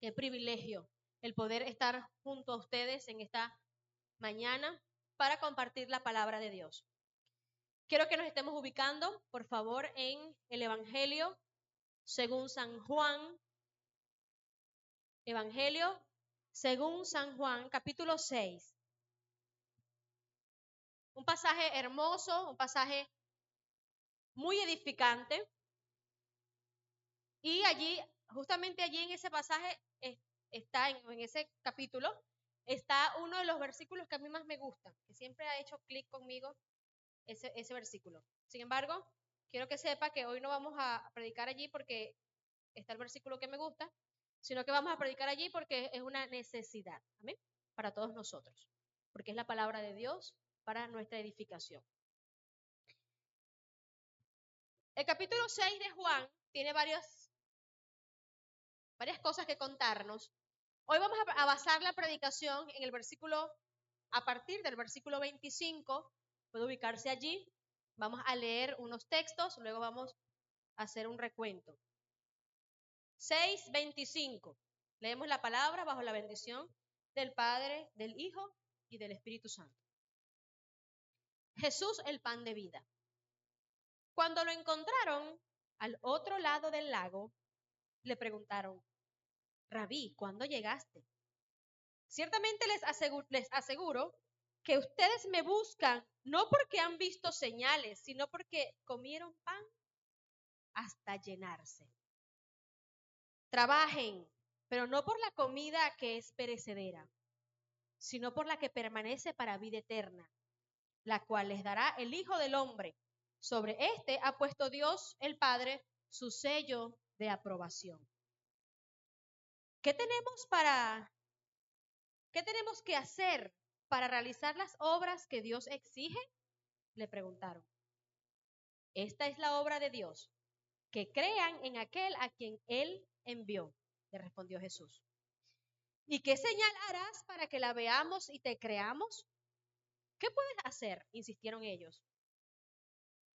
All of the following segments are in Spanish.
Qué privilegio el poder estar junto a ustedes en esta mañana para compartir la palabra de Dios. Quiero que nos estemos ubicando, por favor, en el Evangelio según San Juan. Evangelio según San Juan, capítulo 6. Un pasaje hermoso, un pasaje muy edificante. Y allí, justamente allí en ese pasaje, está en ese capítulo, está uno de los versículos que a mí más me gustan, que siempre ha hecho clic conmigo ese versículo. Sin embargo, quiero que sepa que hoy no vamos a predicar allí porque está el versículo que me gusta, sino que vamos a predicar allí porque es una necesidad, ¿amén? Para todos nosotros, porque es la palabra de Dios para nuestra edificación. El capítulo 6 de Juan tiene varias cosas que contarnos. Hoy vamos a basar la predicación en el versículo, a partir del versículo 25, puede ubicarse allí. Vamos a leer unos textos, luego vamos a hacer un recuento. 6:25. Leemos la palabra bajo la bendición del Padre, del Hijo y del Espíritu Santo. Jesús, el pan de vida. Cuando lo encontraron al otro lado del lago, le preguntaron: Rabí, ¿cuándo llegaste? Ciertamente les aseguro que ustedes me buscan no porque han visto señales, sino porque comieron pan hasta llenarse. Trabajen, pero no por la comida que es perecedera, sino por la que permanece para vida eterna, la cual les dará el Hijo del Hombre. Sobre este ha puesto Dios el Padre su sello de aprobación. ¿Qué tenemos que hacer para realizar las obras que Dios exige? Le preguntaron. Esta es la obra de Dios, que crean en aquel a quien Él envió, le respondió Jesús. ¿Y qué señal harás para que la veamos y te creamos? ¿Qué puedes hacer?, insistieron ellos.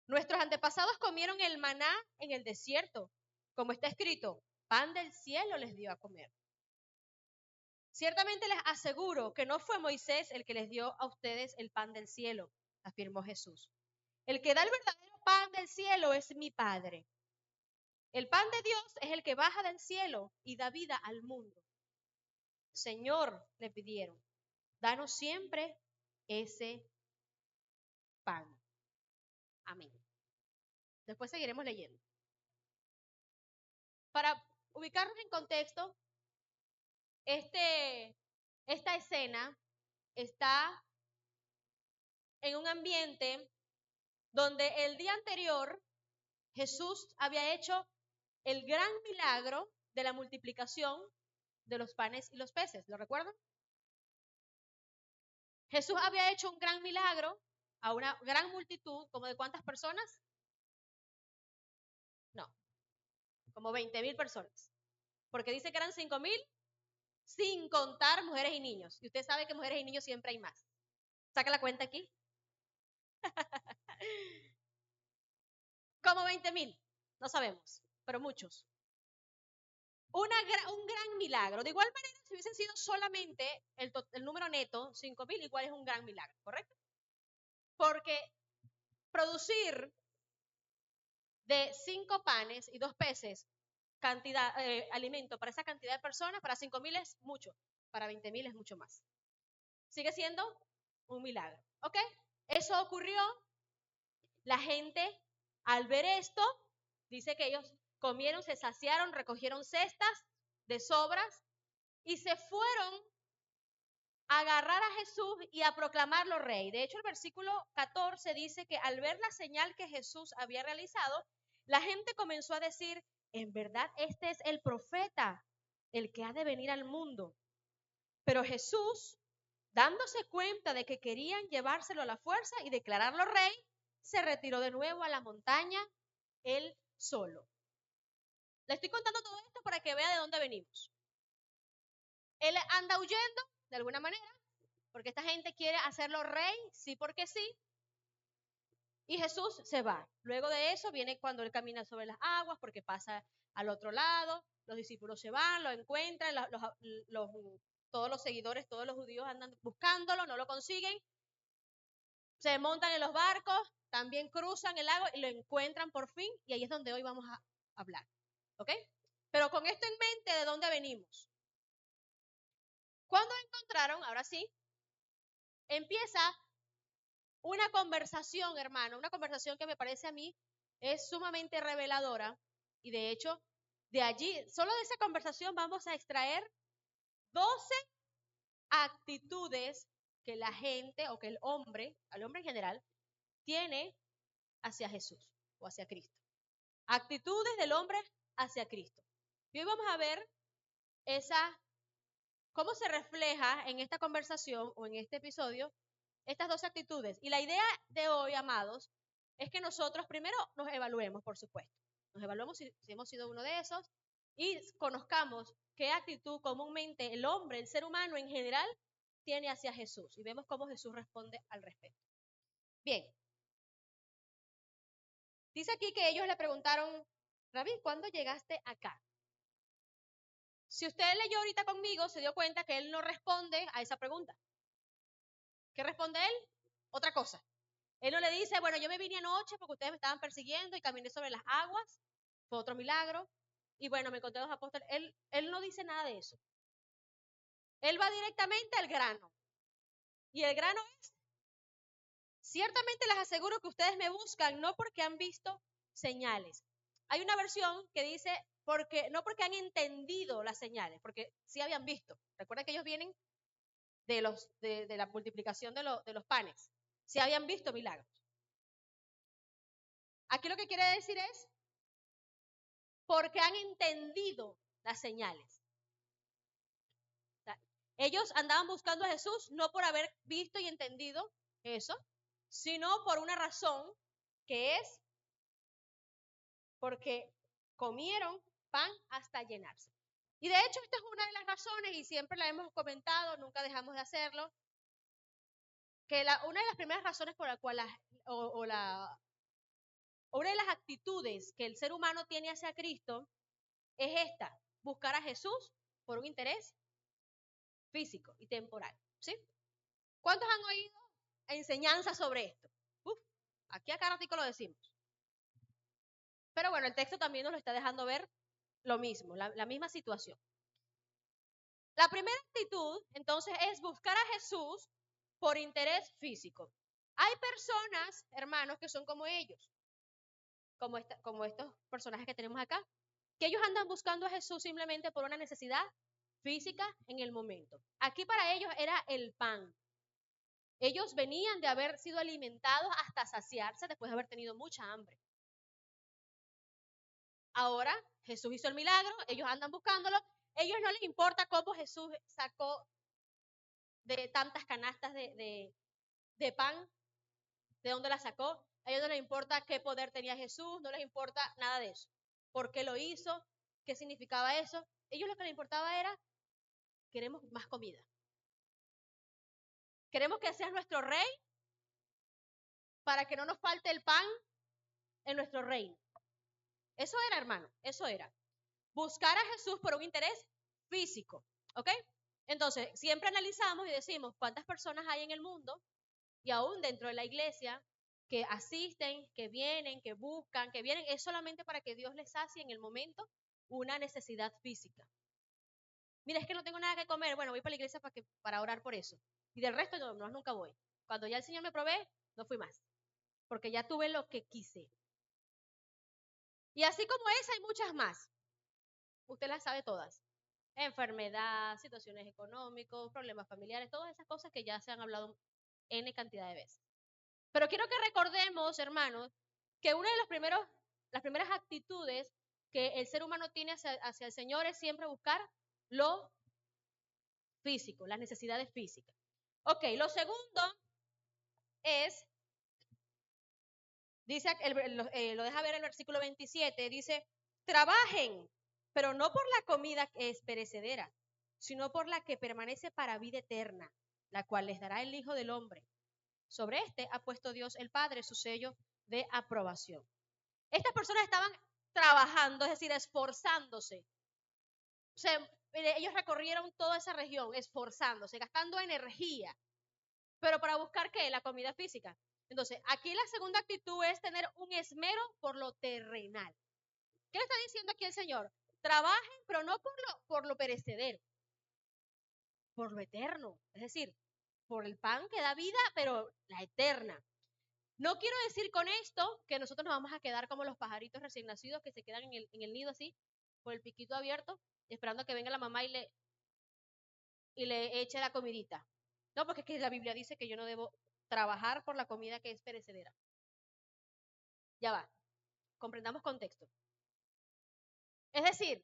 Nuestros antepasados comieron el maná en el desierto, como está escrito, pan del cielo les dio a comer. Ciertamente les aseguro que no fue Moisés el que les dio a ustedes el pan del cielo, afirmó Jesús. El que da el verdadero pan del cielo es mi Padre. El pan de Dios es el que baja del cielo y da vida al mundo. Señor, le pidieron, danos siempre ese pan. Amén. Después seguiremos leyendo. Para ubicarnos en contexto, esta escena está en un ambiente donde el día anterior Jesús había hecho el gran milagro de la multiplicación de los panes y los peces. ¿Lo recuerdan? Jesús había hecho un gran milagro a una gran multitud, ¿como de cuántas personas? No, como 20,000 personas. Porque dice que eran 5,000 sin contar mujeres y niños. Y usted sabe que mujeres y niños siempre hay más. Saca la cuenta aquí. Como 20,000, no sabemos, pero muchos. Un gran milagro. De igual manera, si hubiesen sido solamente el número neto, 5,000, igual es un gran milagro, ¿correcto? Porque producir de 5 panes y 2 peces alimento para esa cantidad de personas, para 5,000 es mucho, para 20,000 es mucho más. Sigue siendo un milagro, ¿ok? Eso ocurrió. La gente, al ver esto, dice que ellos comieron, se saciaron, recogieron cestas de sobras y se fueron a agarrar a Jesús y a proclamarlo rey. De hecho, el versículo 14 dice que al ver la señal que Jesús había realizado, la gente comenzó a decir: en verdad, este es el profeta, el que ha de venir al mundo. Pero Jesús, dándose cuenta de que querían llevárselo a la fuerza y declararlo rey, se retiró de nuevo a la montaña, él solo. Le estoy contando todo esto para que vea de dónde venimos. Él anda huyendo, de alguna manera, porque esta gente quiere hacerlo rey, sí porque sí. Y Jesús se va. Luego de eso viene cuando él camina sobre las aguas, porque pasa al otro lado. Los discípulos se van, lo encuentran, todos los seguidores, todos los judíos andan buscándolo, no lo consiguen. Se montan en los barcos, también cruzan el lago y lo encuentran por fin. Y ahí es donde hoy vamos a hablar. ¿Ok? Pero con esto en mente, ¿de dónde venimos? Cuando encontraron, ahora sí, empieza una conversación, hermano, una conversación que me parece a mí es sumamente reveladora. Y de hecho, de allí, solo de esa conversación vamos a extraer 12 actitudes que la gente o que el hombre, al hombre en general, tiene hacia Jesús o hacia Cristo. Actitudes del hombre hacia Cristo. Y hoy vamos a ver cómo se refleja en esta conversación o en este episodio estas dos actitudes. Y la idea de hoy, amados, es que nosotros primero nos evaluemos, por supuesto. Nos evaluemos si hemos sido uno de esos y conozcamos qué actitud comúnmente el hombre, el ser humano en general, tiene hacia Jesús. Y vemos cómo Jesús responde al respecto. Bien. Dice aquí que ellos le preguntaron, Rabí, ¿cuándo llegaste acá? Si usted leyó ahorita conmigo, se dio cuenta que él no responde a esa pregunta. ¿Qué responde él? Otra cosa. Él no le dice, bueno, yo me vine anoche porque ustedes me estaban persiguiendo y caminé sobre las aguas. Fue otro milagro. Y bueno, me encontré a los apóstoles. Él no dice nada de eso. Él va directamente al grano. Y el grano es, ciertamente les aseguro que ustedes me buscan no porque han visto señales. Hay una versión que dice, no porque han entendido las señales, porque sí habían visto. Recuerda que ellos vienen de la multiplicación de los panes. Sí habían visto milagros. Aquí lo que quiere decir es, porque han entendido las señales. O sea, ellos andaban buscando a Jesús no por haber visto y entendido eso, sino por una razón que es porque comieron pan hasta llenarse. Y de hecho esta es una de las razones, y siempre la hemos comentado, nunca dejamos de hacerlo, que una de las primeras razones por la cual una de las actitudes que el ser humano tiene hacia Cristo es esta, buscar a Jesús por un interés físico y temporal. ¿Sí? ¿Cuántos han oído enseñanzas sobre esto? Aquí a cada ratico lo decimos. Pero bueno, el texto también nos lo está dejando ver lo mismo, la misma situación. La primera actitud, entonces, es buscar a Jesús por interés físico. Hay personas, hermanos, que son como ellos, como estos personajes que tenemos acá, que ellos andan buscando a Jesús simplemente por una necesidad física en el momento. Aquí para ellos era el pan. Ellos venían de haber sido alimentados hasta saciarse después de haber tenido mucha hambre. Ahora Jesús hizo el milagro, ellos andan buscándolo, ellos no les importa cómo Jesús sacó de tantas canastas de pan, de dónde la sacó, a ellos no les importa qué poder tenía Jesús, no les importa nada de eso, por qué lo hizo, qué significaba eso. A ellos lo que les importaba era, queremos más comida. Queremos que seas nuestro rey para que no nos falte el pan en nuestro reino. Eso era, hermano, eso era. Buscar a Jesús por un interés físico, ¿ok? Entonces, siempre analizamos y decimos cuántas personas hay en el mundo y aún dentro de la iglesia que asisten, que vienen, que buscan, que vienen, es solamente para que Dios les sacie en el momento una necesidad física. Mira, es que no tengo nada que comer, bueno, voy para la iglesia para orar por eso. Y del resto no, nunca voy. Cuando ya el Señor me provee, no fui más, porque ya tuve lo que quise. Y así como esa hay muchas más. Usted las sabe todas. Enfermedad, situaciones económicas, problemas familiares, todas esas cosas que ya se han hablado N cantidad de veces. Pero quiero que recordemos, hermanos, que una de las primeras actitudes que el ser humano tiene hacia el Señor es siempre buscar lo físico, las necesidades físicas. Ok, lo segundo es, dice, lo deja ver el versículo 27, dice, trabajen, pero no por la comida que es perecedera, sino por la que permanece para vida eterna, la cual les dará el Hijo del Hombre. Sobre este ha puesto Dios el Padre su sello de aprobación. Estas personas estaban trabajando, es decir, esforzándose Ellos recorrieron toda esa región esforzándose, gastando energía, pero para buscar ¿qué? La comida física. Entonces, aquí la segunda actitud es tener un esmero por lo terrenal. ¿Qué le está diciendo aquí el Señor? Trabajen, pero no por lo perecedero, por lo eterno. Es decir, por el pan que da vida, pero la eterna. No quiero decir con esto que nosotros nos vamos a quedar como los pajaritos recién nacidos que se quedan en el nido así, con el piquito abierto, esperando a que venga la mamá y le eche la comidita. No, porque es que la Biblia dice que yo no debo trabajar por la comida que es perecedera. Ya va, comprendamos contexto. Es decir,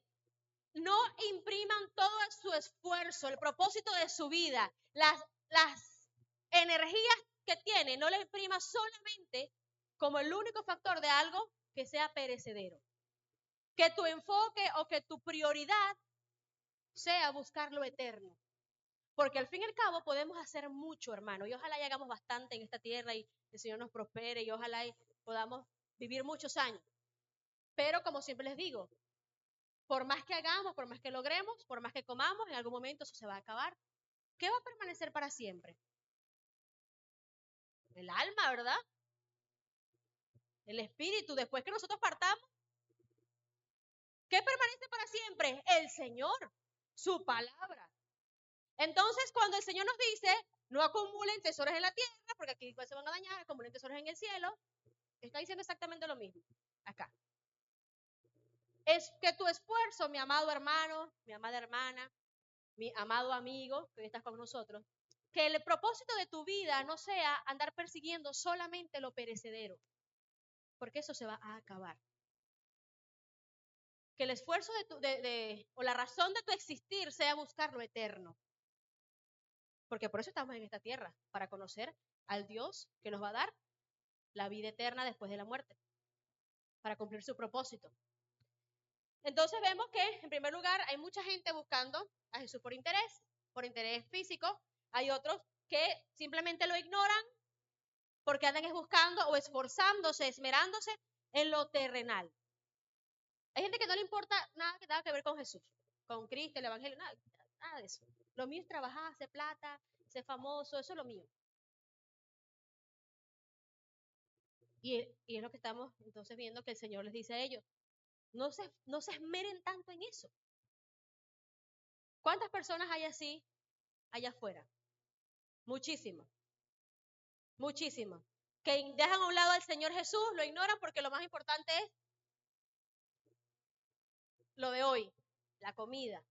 no impriman todo su esfuerzo, el propósito de su vida, las energías que tiene, no le imprima solamente como el único factor de algo que sea perecedero. Que tu enfoque o que tu prioridad sea buscar lo eterno. Porque al fin y al cabo podemos hacer mucho, hermano, y ojalá hagamos bastante en esta tierra y el Señor nos prospere y ojalá podamos vivir muchos años. Pero como siempre les digo, por más que hagamos, por más que logremos, por más que comamos, en algún momento eso se va a acabar. ¿Qué va a permanecer para siempre? El alma, ¿verdad? El espíritu. Después que nosotros partamos, ¿qué permanece para siempre? El Señor, su palabra. Entonces, cuando el Señor nos dice, no acumulen tesoros en la tierra, porque aquí se van a dañar, acumulen tesoros en el cielo, está diciendo exactamente lo mismo. Acá. Es que tu esfuerzo, mi amado hermano, mi amada hermana, mi amado amigo, que hoy estás con nosotros, que el propósito de tu vida no sea andar persiguiendo solamente lo perecedero, porque eso se va a acabar. Que el esfuerzo o la razón de tu existir sea buscar lo eterno. Porque por eso estamos en esta tierra, para conocer al Dios que nos va a dar la vida eterna después de la muerte, para cumplir su propósito. Entonces vemos que, en primer lugar, hay mucha gente buscando a Jesús por interés físico. Hay otros que simplemente lo ignoran porque andan buscando o esforzándose, esmerándose en lo terrenal. Hay gente que no le importa nada que tenga que ver con Jesús, con Cristo, el Evangelio, nada de eso. Lo mío es trabajar, hacer plata, ser famoso, eso es lo mío. Y es lo que estamos entonces viendo que el Señor les dice a ellos. No se esmeren tanto en eso. ¿Cuántas personas hay así allá afuera? Muchísimas. Muchísimas. Que dejan a un lado al Señor Jesús, lo ignoran porque lo más importante es lo de hoy, la comida,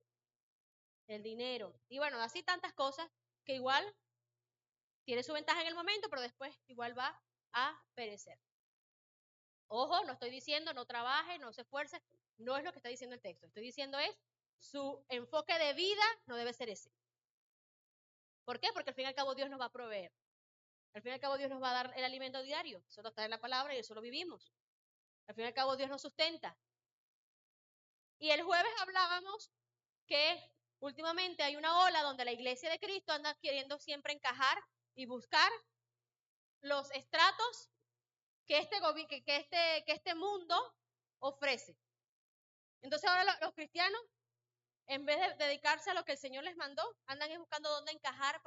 el dinero. Y bueno, así tantas cosas que igual tiene su ventaja en el momento, pero después igual va a perecer. Ojo, no estoy diciendo no trabaje, no se esfuerce, no es lo que está diciendo el texto. Estoy diciendo es su enfoque de vida no debe ser ese. ¿Por qué? Porque al fin y al cabo Dios nos va a proveer. Al fin y al cabo Dios nos va a dar el alimento diario. Eso está en la palabra y eso lo vivimos. Al fin y al cabo Dios nos sustenta. Y el jueves hablábamos que últimamente hay una ola donde la iglesia de Cristo anda queriendo siempre encajar y buscar los estratos que este mundo ofrece. Entonces ahora los cristianos, en vez de dedicarse a lo que el Señor les mandó, andan buscando dónde encajar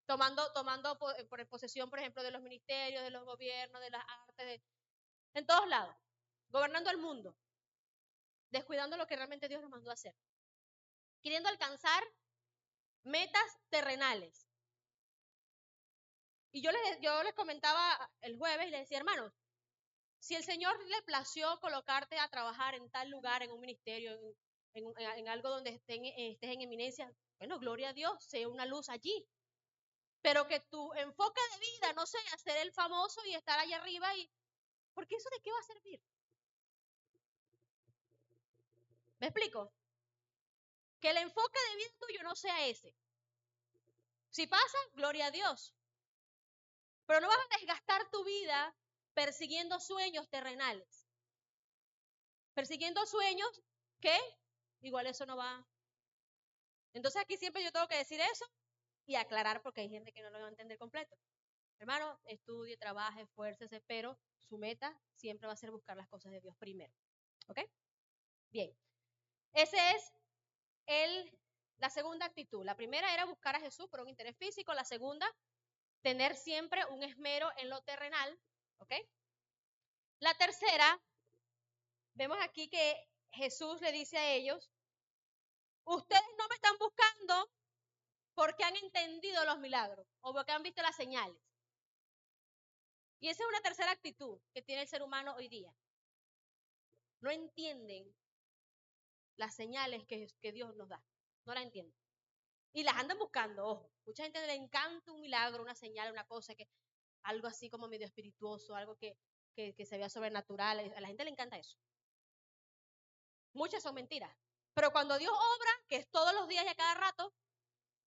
tomando por posesión, por ejemplo, de los ministerios, de los gobiernos, de las artes, en todos lados, gobernando el mundo, descuidando lo que realmente Dios nos mandó a hacer, queriendo alcanzar metas terrenales. Y yo les comentaba el jueves y les decía, hermanos, si el Señor le plació colocarte a trabajar en tal lugar, en un ministerio, en algo donde estés en eminencia, bueno, gloria a Dios, sea una luz allí. Pero que tu enfoque de vida no sea ser el famoso y estar allá arriba, porque eso de qué va a servir. ¿Me explico? Que el enfoque de vida tuyo no sea ese. Si pasa, gloria a Dios. Pero no vas a desgastar tu vida persiguiendo sueños terrenales. Persiguiendo sueños que igual eso no va. Entonces aquí siempre yo tengo que decir eso y aclarar porque hay gente que no lo va a entender completo. Hermano, estudie, trabaje, esfuércese, pero su meta siempre va a ser buscar las cosas de Dios primero. ¿Ok? Bien. Ese es la segunda actitud. La primera era buscar a Jesús por un interés físico. La segunda, tener siempre un esmero en lo terrenal. ¿Ok? La tercera, vemos aquí que Jesús le dice a ellos, ustedes no me están buscando porque han entendido los milagros o porque han visto las señales. Y esa es una tercera actitud que tiene el ser humano hoy día. No entienden las señales que Dios nos da. No las entienden. Y las andan buscando, ojo. Mucha gente le encanta un milagro, una señal, una cosa, algo así como medio espirituoso, algo que se vea sobrenatural. A la gente le encanta eso. Muchas son mentiras. Pero cuando Dios obra, que es todos los días y a cada rato,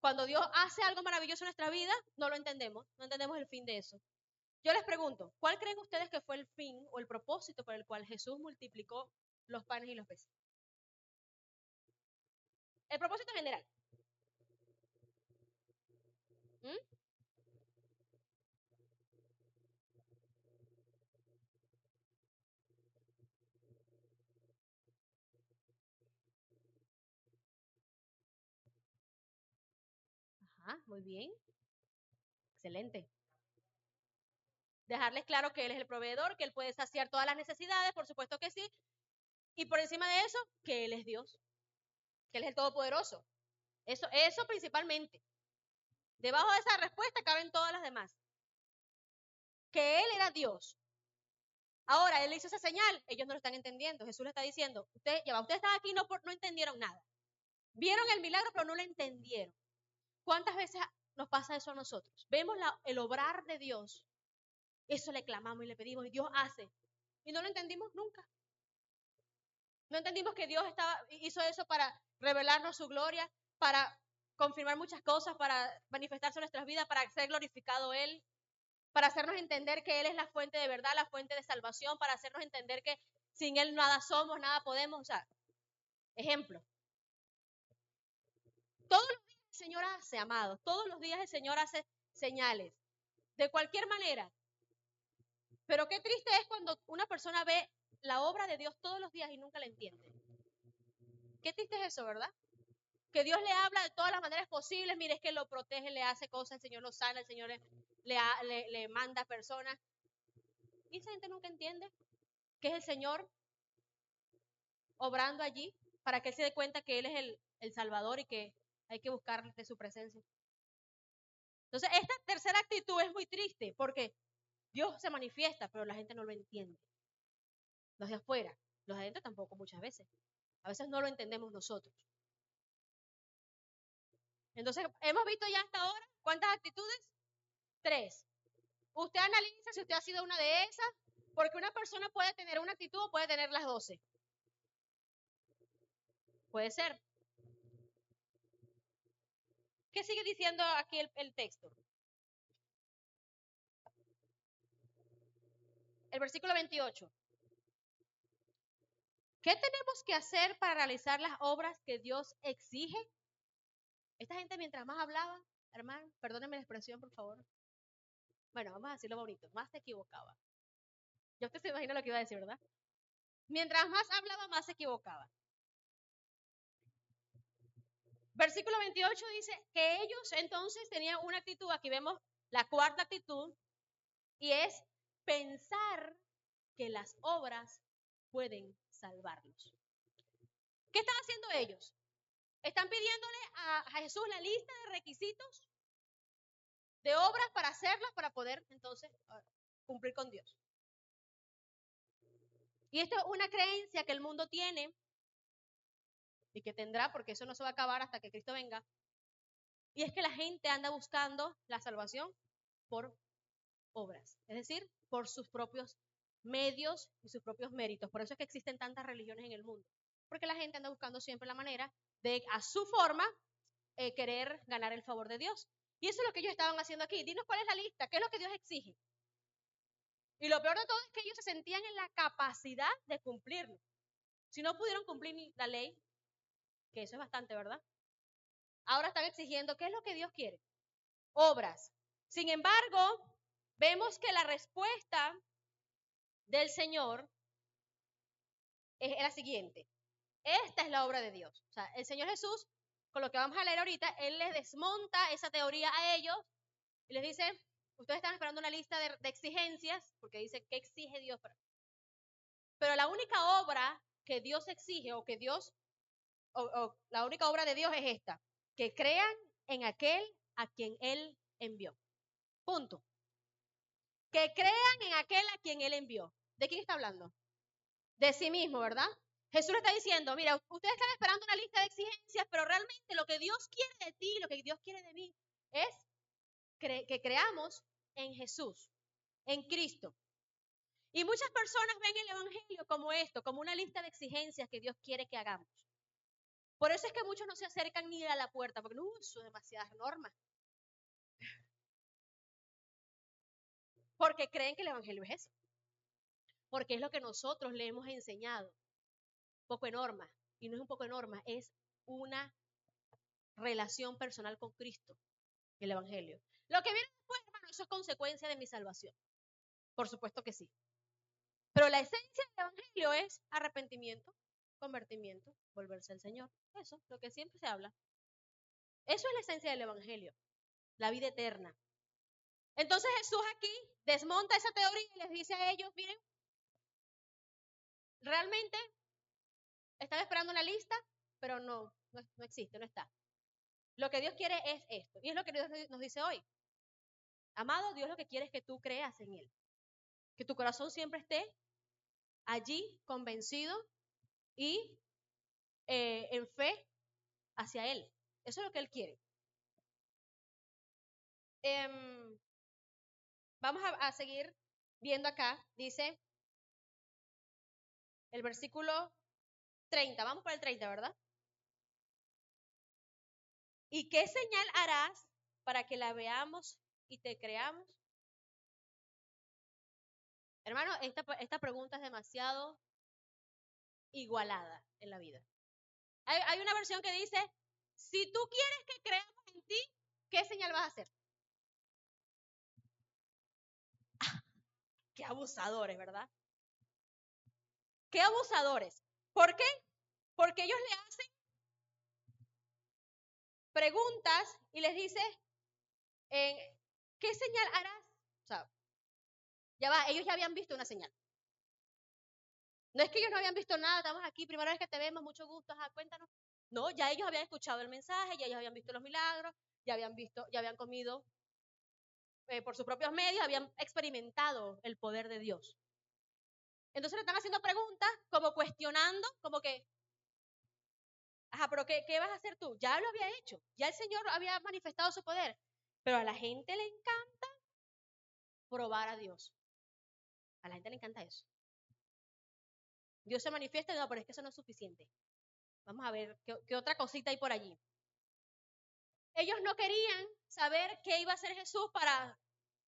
cuando Dios hace algo maravilloso en nuestra vida, no lo entendemos. No entendemos el fin de eso. Yo les pregunto, ¿cuál creen ustedes que fue el fin o el propósito por el cual Jesús multiplicó los panes y los peces? El propósito general. ¿Mm? Ajá, muy bien. Excelente. Dejarles claro que Él es el proveedor, que Él puede saciar todas las necesidades, por supuesto que sí. Y por encima de eso, que Él es Dios, que Él es el Todopoderoso. Eso principalmente. Debajo de esa respuesta caben todas las demás. Que Él era Dios. Ahora, Él hizo esa señal, ellos no lo están entendiendo. Jesús le está diciendo, ustedes están aquí, no entendieron nada. Vieron el milagro, pero no lo entendieron. ¿Cuántas veces nos pasa eso a nosotros? Vemos el obrar de Dios. Eso le clamamos y le pedimos y Dios hace. Y no lo entendimos nunca. No entendimos que Dios hizo eso para revelarnos su gloria, para confirmar muchas cosas, para manifestarse en nuestras vidas, para ser glorificado Él, para hacernos entender que Él es la fuente de verdad, la fuente de salvación, para hacernos entender que sin Él nada somos, nada podemos. O sea, ejemplo. Todos los días el Señor hace, amados, todos los días el Señor hace señales, de cualquier manera. Pero qué triste es cuando una persona ve la obra de Dios todos los días y nunca la entiende. Qué triste es eso, ¿verdad? Que Dios le habla de todas las maneras posibles. Mire, es que lo protege, le hace cosas, el Señor lo sana, el Señor le manda personas. Y esa gente nunca entiende que es el Señor obrando allí para que Él se dé cuenta que Él es el Salvador y que hay que buscar de su presencia. Entonces, esta tercera actitud es muy triste porque Dios se manifiesta, pero la gente no lo entiende. Los de afuera, los de adentro tampoco muchas veces. A veces no lo entendemos nosotros. Entonces, hemos visto ya hasta ahora, ¿cuántas actitudes? 3. Usted analiza si usted ha sido una de esas, porque una persona puede tener una actitud o puede tener las 12. Puede ser. ¿Qué sigue diciendo aquí el texto? El versículo 28. ¿Qué tenemos que hacer para realizar las obras que Dios exige? Esta gente mientras más hablaba, hermano, perdónenme la expresión, por favor. Bueno, vamos a decirlo bonito, más se equivocaba. Ya usted se imagina lo que iba a decir, ¿verdad? Mientras más hablaba, más se equivocaba. Versículo 28 dice que ellos entonces tenían una actitud, aquí vemos la cuarta actitud, y es pensar que las obras pueden salvarlos. ¿Qué están haciendo ellos? Están pidiéndole a Jesús la lista de requisitos de obras para hacerlas, para poder entonces cumplir con Dios. Y esto es una creencia que el mundo tiene y que tendrá, porque eso no se va a acabar hasta que Cristo venga. Y es que la gente anda buscando la salvación por obras, es decir, por sus propios medios y sus propios méritos. Por eso es que existen tantas religiones en el mundo, porque la gente anda buscando siempre la manera de, a su forma, querer ganar el favor de Dios. Y eso es lo que ellos estaban haciendo aquí. Dinos cuál es la lista, qué es lo que Dios exige. Y lo peor de todo es que ellos se sentían en la capacidad de cumplirlo. Si no pudieron cumplir la ley, que eso es bastante, ¿verdad? Ahora están exigiendo, ¿qué es lo que Dios quiere? Obras. Sin embargo, vemos que la respuesta del Señor es la siguiente. Esta es la obra de Dios. O sea, el Señor Jesús, con lo que vamos a leer ahorita, Él les desmonta esa teoría a ellos y les dice, ustedes están esperando una lista de exigencias, porque dice, ¿qué exige Dios? Pero la única obra que Dios exige o la única obra de Dios es esta, que crean en aquel a quien Él envió. Punto. Que crean en aquel a quien Él envió. ¿De quién está hablando? De sí mismo, ¿verdad? Jesús le está diciendo, mira, ustedes están esperando una lista de exigencias, pero realmente lo que Dios quiere de ti, lo que Dios quiere de mí, es que creamos en Jesús, en Cristo. Y muchas personas ven el Evangelio como esto, como una lista de exigencias que Dios quiere que hagamos. Por eso es que muchos no se acercan ni a la puerta, porque no, eso es demasiadas normas. Porque creen que el Evangelio es eso. Porque es lo que nosotros le hemos enseñado. Un poco de normas. Y no es un poco de normas, es una relación personal con Cristo, el Evangelio. Lo que viene después, hermano, eso es consecuencia de mi salvación. Por supuesto que sí. Pero la esencia del Evangelio es arrepentimiento, convertimiento, volverse al Señor. Eso, lo que siempre se habla. Eso es la esencia del Evangelio, la vida eterna. Entonces Jesús aquí desmonta esa teoría y les dice a ellos, miren, realmente están esperando una lista, pero no existe, no está. Lo que Dios quiere es esto. Y es lo que Dios nos dice hoy. Amado, Dios lo que quiere es que tú creas en Él. Que tu corazón siempre esté allí, convencido y en fe hacia Él. Eso es lo que Él quiere. Vamos a seguir viendo acá. Dice el versículo 30. Vamos por el 30, ¿verdad? ¿Y qué señal harás para que la veamos y te creamos? Hermano, esta pregunta es demasiado igualada en la vida. Hay una versión que dice, si tú quieres que creamos en ti, ¿qué señal vas a hacer? Qué abusadores, ¿verdad? Qué abusadores. ¿Por qué? Porque ellos le hacen preguntas y les dice, ¿qué señal harás? O sea, ya va, ellos ya habían visto una señal. No es que ellos no habían visto nada, estamos aquí, primera vez que te vemos, mucho gusto, ajá, cuéntanos. No, ya ellos habían escuchado el mensaje, ya ellos habían visto los milagros, ya habían comido por sus propios medios, habían experimentado el poder de Dios. Entonces le están haciendo preguntas, como cuestionando, como que, ajá, pero ¿qué vas a hacer tú? Ya lo había hecho, ya el Señor había manifestado su poder, pero a la gente le encanta probar a Dios. A la gente le encanta eso. Dios se manifiesta, no, pero es que eso no es suficiente. Vamos a ver qué otra cosita hay por allí. Ellos no querían saber qué iba a hacer Jesús para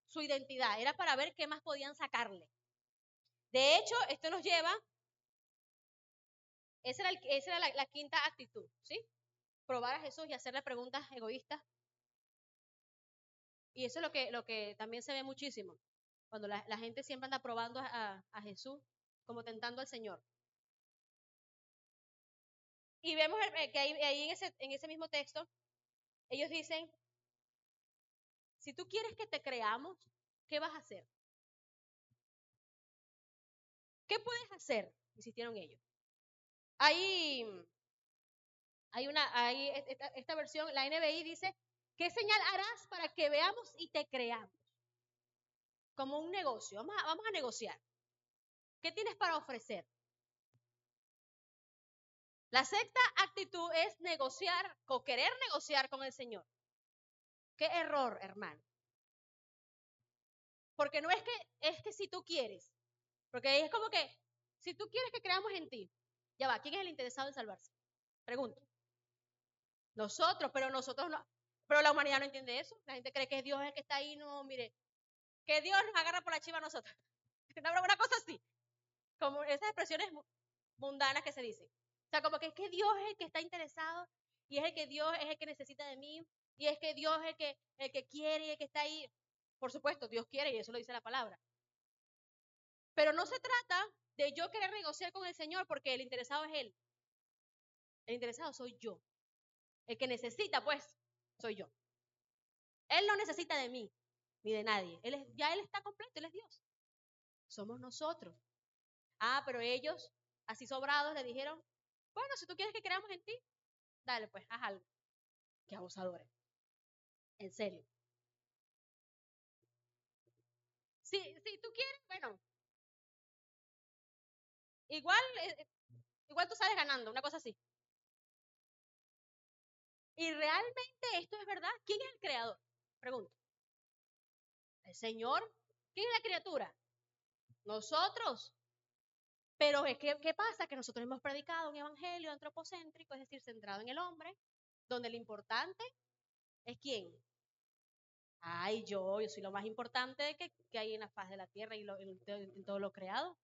su identidad, era para ver qué más podían sacarle. De hecho, esto nos lleva, esa era la quinta actitud, ¿sí? Probar a Jesús y hacerle preguntas egoístas. Y eso es lo que también se ve muchísimo, cuando la gente siempre anda probando a Jesús, como tentando al Señor. Y vemos que ahí en ese mismo texto, ellos dicen, si tú quieres que te creamos, ¿qué vas a hacer? ¿Qué puedes hacer? Insistieron ellos. Hay esta versión, la NBI dice, ¿qué señal harás para que veamos y te creamos? Como un negocio, vamos a negociar. ¿Qué tienes para ofrecer? La sexta actitud es negociar o querer negociar con el Señor. Qué error, hermano. Porque no es que si tú quieres, porque es como que si tú quieres que creamos en ti, ya va, ¿quién es el interesado en salvarse? Pregunto. Nosotros, pero nosotros no. Pero la humanidad no entiende eso. La gente cree que Dios es el que está ahí, no, mire, que Dios nos agarra por la chiva a nosotros. Una cosa así. Como esas expresiones mundanas que se dicen. O sea, como que es que Dios es el que está interesado y es el que Dios es el que necesita de mí y es que Dios es el que quiere y el que está ahí. Por supuesto, Dios quiere y eso lo dice la palabra. Pero no se trata de yo querer negociar con el Señor porque el interesado es Él. El interesado soy yo. El que necesita, pues, soy yo. Él no necesita de mí, ni de nadie. Ya Él está completo, Él es Dios. Somos nosotros. Ah, pero ellos, así sobrados, le dijeron, bueno, si tú quieres que creamos en ti, dale, pues, haz algo. Qué abusadores. En serio. Si tú quieres, bueno, igual, igual tú sales ganando, una cosa así. Y realmente esto es verdad. ¿Quién es el creador? Pregunto. ¿El Señor? ¿Quién es la criatura? Nosotros. Pero es que, ¿qué pasa? Que nosotros hemos predicado un evangelio antropocéntrico, es decir, centrado en el hombre, donde lo importante es quién. Ay, yo soy lo más importante que hay en la faz de la tierra y en todo lo creado.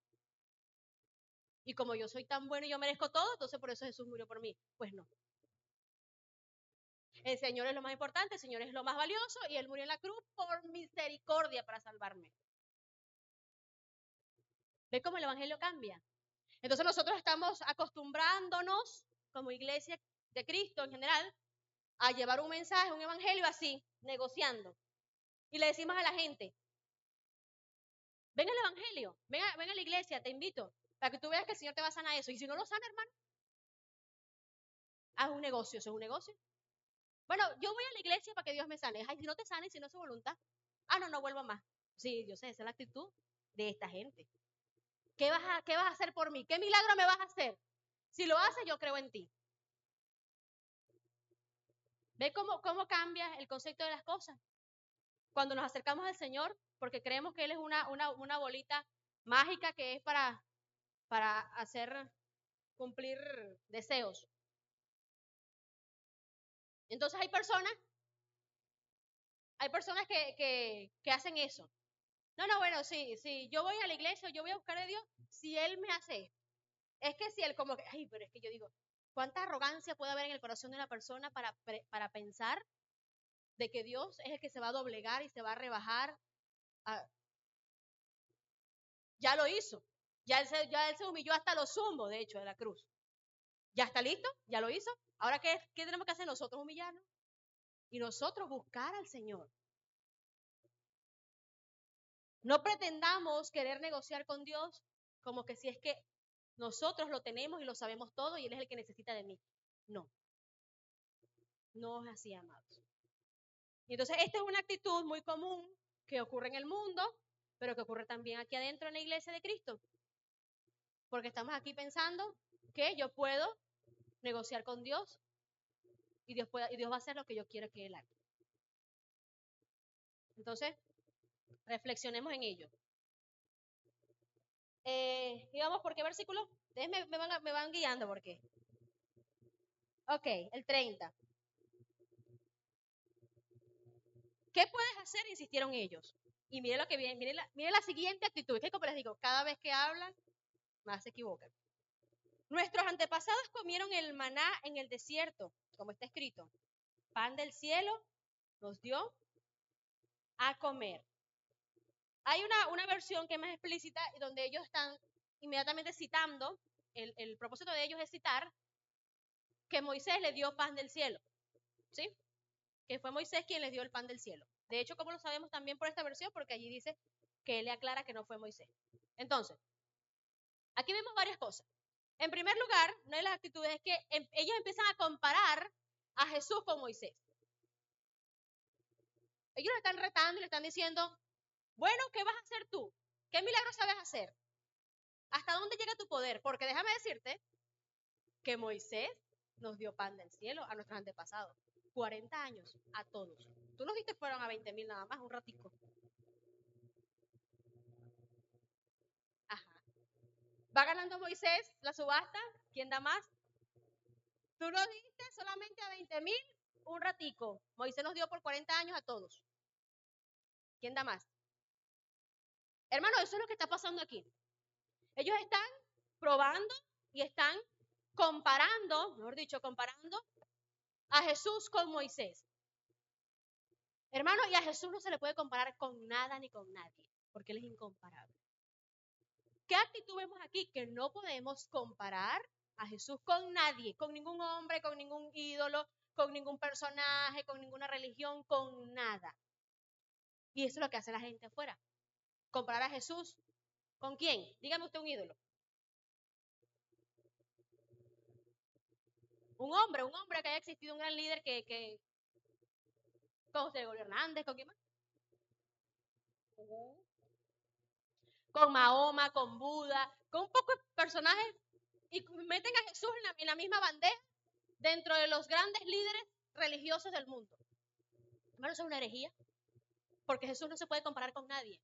Y como yo soy tan bueno y yo merezco todo, entonces por eso Jesús murió por mí. Pues no. El Señor es lo más importante, el Señor es lo más valioso y Él murió en la cruz por misericordia para salvarme. ¿Ve cómo el evangelio cambia? Entonces nosotros estamos acostumbrándonos, como iglesia de Cristo en general, a llevar un mensaje, un evangelio así, negociando. Y le decimos a la gente, ven al evangelio, ven a la iglesia, te invito, para que tú veas que el Señor te va a sanar eso. Y si no lo sana, hermano, haz un negocio, eso es un negocio. Bueno, yo voy a la iglesia para que Dios me sane. Ay, si no te sane, si no es su voluntad. Ah, no, no vuelvo más. Sí, yo sé, esa es la actitud de esta gente. ¿Qué vas a hacer por mí? ¿Qué milagro me vas a hacer? Si lo haces, yo creo en ti. ¿Ve cómo cambia el concepto de las cosas? Cuando nos acercamos al Señor, porque creemos que Él es una bolita mágica que es para hacer cumplir deseos. Entonces hay personas que hacen eso. No, bueno, sí, yo voy a la iglesia, yo voy a buscar a Dios, si Él me hace esto. Es que si Él como que, ay, pero es que yo digo, ¿cuánta arrogancia puede haber en el corazón de una persona para pensar de que Dios es el que se va a doblegar y se va a rebajar? Ya lo hizo. Ya él se humilló hasta lo sumo, de hecho, de la cruz. ¿Ya está listo? ¿Ya lo hizo? Ahora, ¿qué tenemos que hacer nosotros? Humillarnos. Y nosotros buscar al Señor. No pretendamos querer negociar con Dios como que si es que nosotros lo tenemos y lo sabemos todo y Él es el que necesita de mí. No. No es así, amados. Y entonces, esta es una actitud muy común que ocurre en el mundo, pero que ocurre también aquí adentro en la iglesia de Cristo. Porque estamos aquí pensando que yo puedo negociar con Dios y Dios va a hacer lo que yo quiero que Él haga. Entonces, reflexionemos en ello. Digamos, ¿por qué versículo? Ustedes me van guiando, ¿por qué? Ok, el 30. ¿Qué puedes hacer? Insistieron ellos. Y mire lo que viene, mire la siguiente actitud. Es que como les digo, cada vez que hablan, más se equivocan. Nuestros antepasados comieron el maná en el desierto, como está escrito. Pan del cielo nos dio a comer. Hay una versión que es más explícita, donde ellos están inmediatamente citando, el propósito de ellos es citar que Moisés le dio pan del cielo, ¿sí? Que fue Moisés quien les dio el pan del cielo. De hecho, ¿cómo lo sabemos también por esta versión? Porque allí dice que él le aclara que no fue Moisés. Entonces, aquí vemos varias cosas. En primer lugar, una de las actitudes es que ellos empiezan a comparar a Jesús con Moisés. Ellos le están retando y le están diciendo, bueno, ¿qué vas a hacer tú? ¿Qué milagro sabes hacer? ¿Hasta dónde llega tu poder? Porque déjame decirte que Moisés nos dio pan del cielo a nuestros antepasados. 40 años a todos. Tú nos diste fueron a 20,000 nada más, un ratico. Ajá. Va ganando Moisés la subasta. ¿Quién da más? Tú nos diste solamente a 20,000 un ratico. Moisés nos dio por 40 años a todos. ¿Quién da más? Hermano, eso es lo que está pasando aquí. Ellos están probando y están comparando, mejor dicho, comparando a Jesús con Moisés. Hermano, y a Jesús no se le puede comparar con nada ni con nadie, porque Él es incomparable. ¿Qué actitud vemos aquí? Que no podemos comparar a Jesús con nadie, con ningún hombre, con ningún ídolo, con ningún personaje, con ninguna religión, con nada. Y eso es lo que hace la gente afuera. Comparar a Jesús ¿con quién? Dígame usted un ídolo. Un hombre que haya existido, un gran líder con José Gregorio Hernández, ¿con quién más? Con Mahoma, con Buda, con un poco de personajes y meten a Jesús en la misma bandeja dentro de los grandes líderes religiosos del mundo. Hermano, eso es una herejía, porque Jesús no se puede comparar con nadie.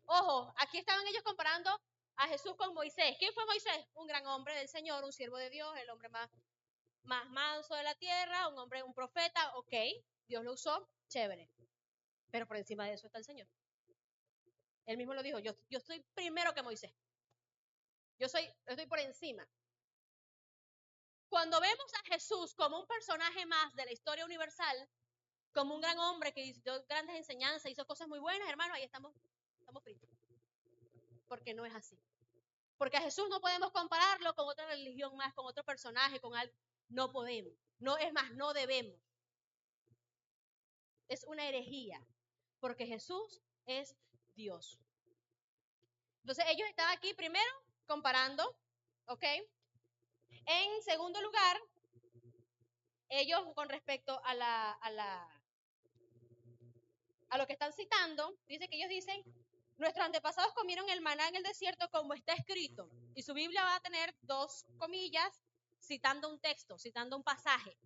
Ojo, aquí estaban ellos comparando a Jesús con Moisés. ¿Quién fue Moisés? Un gran hombre del Señor, un siervo de Dios, el hombre más manso de la tierra, un hombre, un profeta, ok, Dios lo usó, chévere. Pero por encima de eso está el Señor. Él mismo lo dijo, yo estoy primero que Moisés. Yo estoy por encima. Cuando vemos a Jesús como un personaje más de la historia universal, como un gran hombre que dio grandes enseñanzas, hizo cosas muy buenas, hermano, ahí estamos fritos. Porque no es así. Porque a Jesús no podemos compararlo con otra religión más, con otro personaje, con algo. No podemos. No, es más, no debemos. Es una herejía. Porque Jesús es Dios. Entonces ellos estaban aquí primero comparando, ¿ok? En segundo lugar, ellos con respecto a lo que están citando, dice que ellos dicen, nuestros antepasados comieron el maná en el desierto como está escrito. Y su Biblia va a tener 2 comillas citando un texto, citando un pasaje.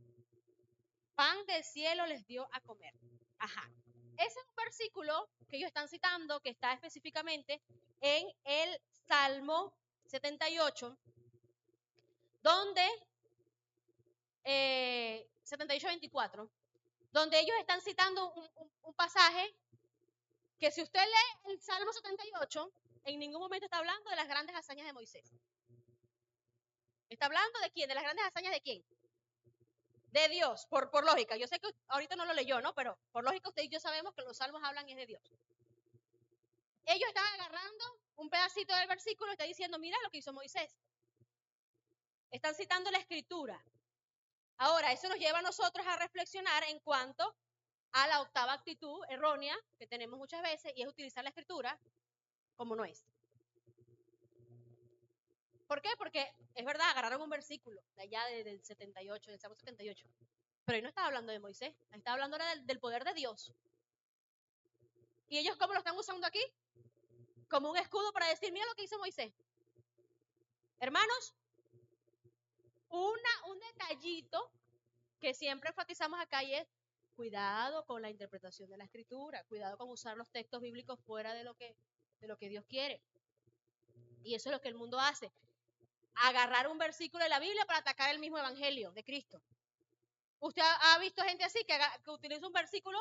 Pan del cielo les dio a comer. Ajá. Ese es un versículo que ellos están citando, que está específicamente en el Salmo 78, donde 78-24, donde ellos están citando un pasaje que si usted lee el Salmo 78, en ningún momento está hablando de las grandes hazañas de Moisés. ¿Está hablando de quién? ¿De las grandes hazañas de quién? De Dios, por lógica. Yo sé que ahorita no lo leyó, ¿no? Pero por lógica usted y yo sabemos que los salmos hablan es de Dios. Ellos estaban agarrando un pedacito del versículo y está diciendo, mira lo que hizo Moisés. Están citando la escritura. Ahora, eso nos lleva a nosotros a reflexionar en cuanto a la octava actitud errónea que tenemos muchas veces y es utilizar la escritura como no es. ¿Por qué? Porque es verdad, agarraron un versículo de allá del 78, del Salmo 78, pero ahí no estaba hablando de Moisés, ahí estaba hablando ahora del poder de Dios. ¿Y ellos cómo lo están usando aquí? Como un escudo para decir, mira lo que hizo Moisés. Hermanos, un detallito que siempre enfatizamos acá y es cuidado con la interpretación de la escritura, cuidado con usar los textos bíblicos fuera de lo que Dios quiere. Y eso es lo que el mundo hace. Agarrar un versículo de la Biblia para atacar el mismo evangelio de Cristo. ¿Usted ha visto gente así que utiliza un versículo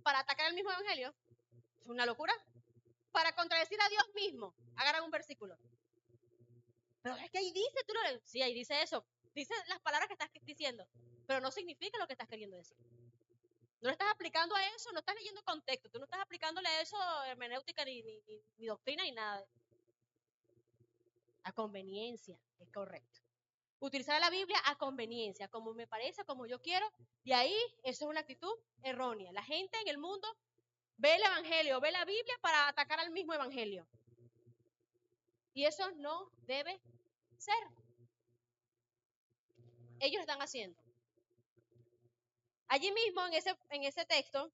para atacar el mismo evangelio? Es una locura. Para contradecir a Dios mismo, agarran un versículo. Pero es que ahí dice, sí, ahí dice eso. Dice las palabras que estás diciendo, pero no significa lo que estás queriendo decir. No le estás aplicando a eso, no estás leyendo contexto, tú no estás aplicándole a eso hermenéutica ni doctrina ni nada. A conveniencia, es correcto. Utilizar la Biblia a conveniencia, como me parece, como yo quiero, y ahí eso es una actitud errónea. La gente en el mundo ve el evangelio, ve la Biblia para atacar al mismo evangelio. Y eso no debe ser. Ellos están haciendo. Allí mismo, en ese texto,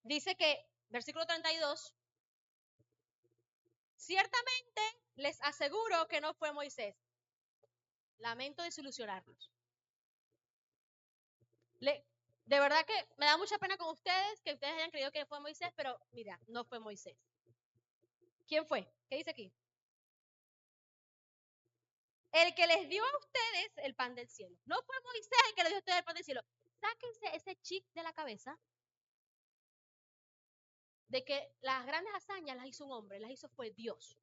dice que, versículo 32, ciertamente les aseguro que no fue Moisés. Lamento desilusionarlos. De verdad que me da mucha pena con ustedes, que ustedes hayan creído que fue Moisés, pero mira, no fue Moisés. ¿Quién fue? ¿Qué dice aquí? El que les dio a ustedes el pan del cielo. No fue Moisés el que les dio a ustedes el pan del cielo. Sáquense ese chip de la cabeza de que las grandes hazañas las hizo un hombre, las hizo fue Dios.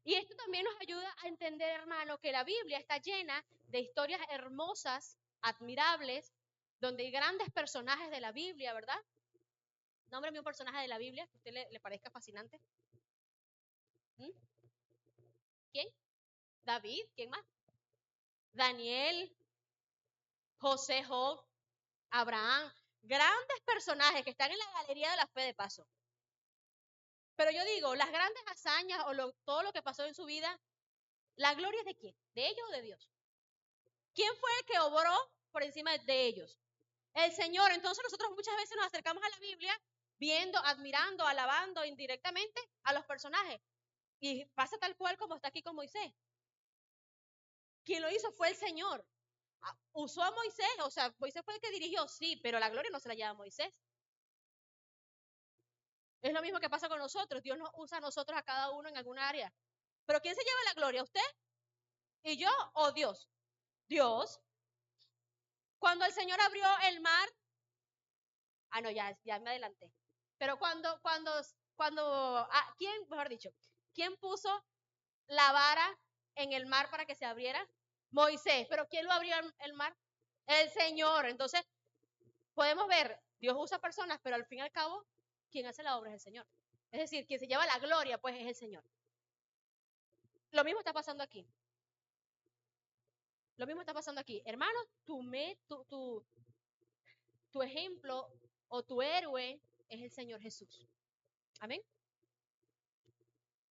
Y esto también nos ayuda a entender, hermano, que la Biblia está llena de historias hermosas, admirables, donde hay grandes personajes de la Biblia, ¿verdad? Nómbrame un personaje de la Biblia que a usted le parezca fascinante. ¿Mm? ¿Quién? David. ¿Quién más? Daniel, José, Job, Abraham. Grandes personajes que están en la galería de la fe de paso. Pero yo digo, las grandes hazañas o todo lo que pasó en su vida, ¿la gloria es de quién? ¿De ellos o de Dios? ¿Quién fue el que obró por encima de ellos? El Señor. Entonces nosotros muchas veces nos acercamos a la Biblia viendo, admirando, alabando indirectamente a los personajes. Y pasa tal cual como está aquí con Moisés. Quien lo hizo fue el Señor. Usó a Moisés, o sea, Moisés fue el que dirigió, sí, pero la gloria no se la lleva a Moisés. Es lo mismo que pasa con nosotros. Dios nos usa a nosotros, a cada uno en alguna área. Pero ¿quién se lleva la gloria? ¿Usted? ¿Y yo o Dios? Dios. Cuando el Señor abrió el mar, no, ya me adelanté. Pero ¿quién, mejor dicho, quién puso la vara en el mar para que se abriera? Moisés. ¿Pero quién lo abrió el mar? El Señor. Entonces, podemos ver, Dios usa personas, pero al fin y al cabo, quien hace la obra es el Señor. Es decir, quien se lleva la gloria, pues es el Señor. Lo mismo está pasando aquí. Lo mismo está pasando aquí. Hermano, tu ejemplo o tu héroe es el Señor Jesús. Amén.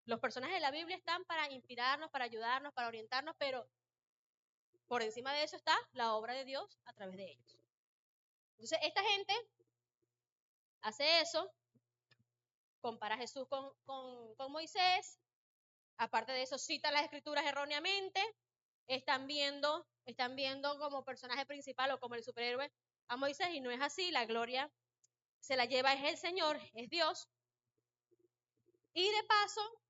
Los personajes de la Biblia están para inspirarnos, para ayudarnos, para orientarnos, pero por encima de eso está la obra de Dios a través de ellos. Entonces, esta gente hace eso, compara a Jesús con Moisés, aparte de eso cita las escrituras erróneamente, están viendo como personaje principal o como el superhéroe a Moisés, y no es así. La gloria se la lleva es el Señor, es Dios. Y de paso,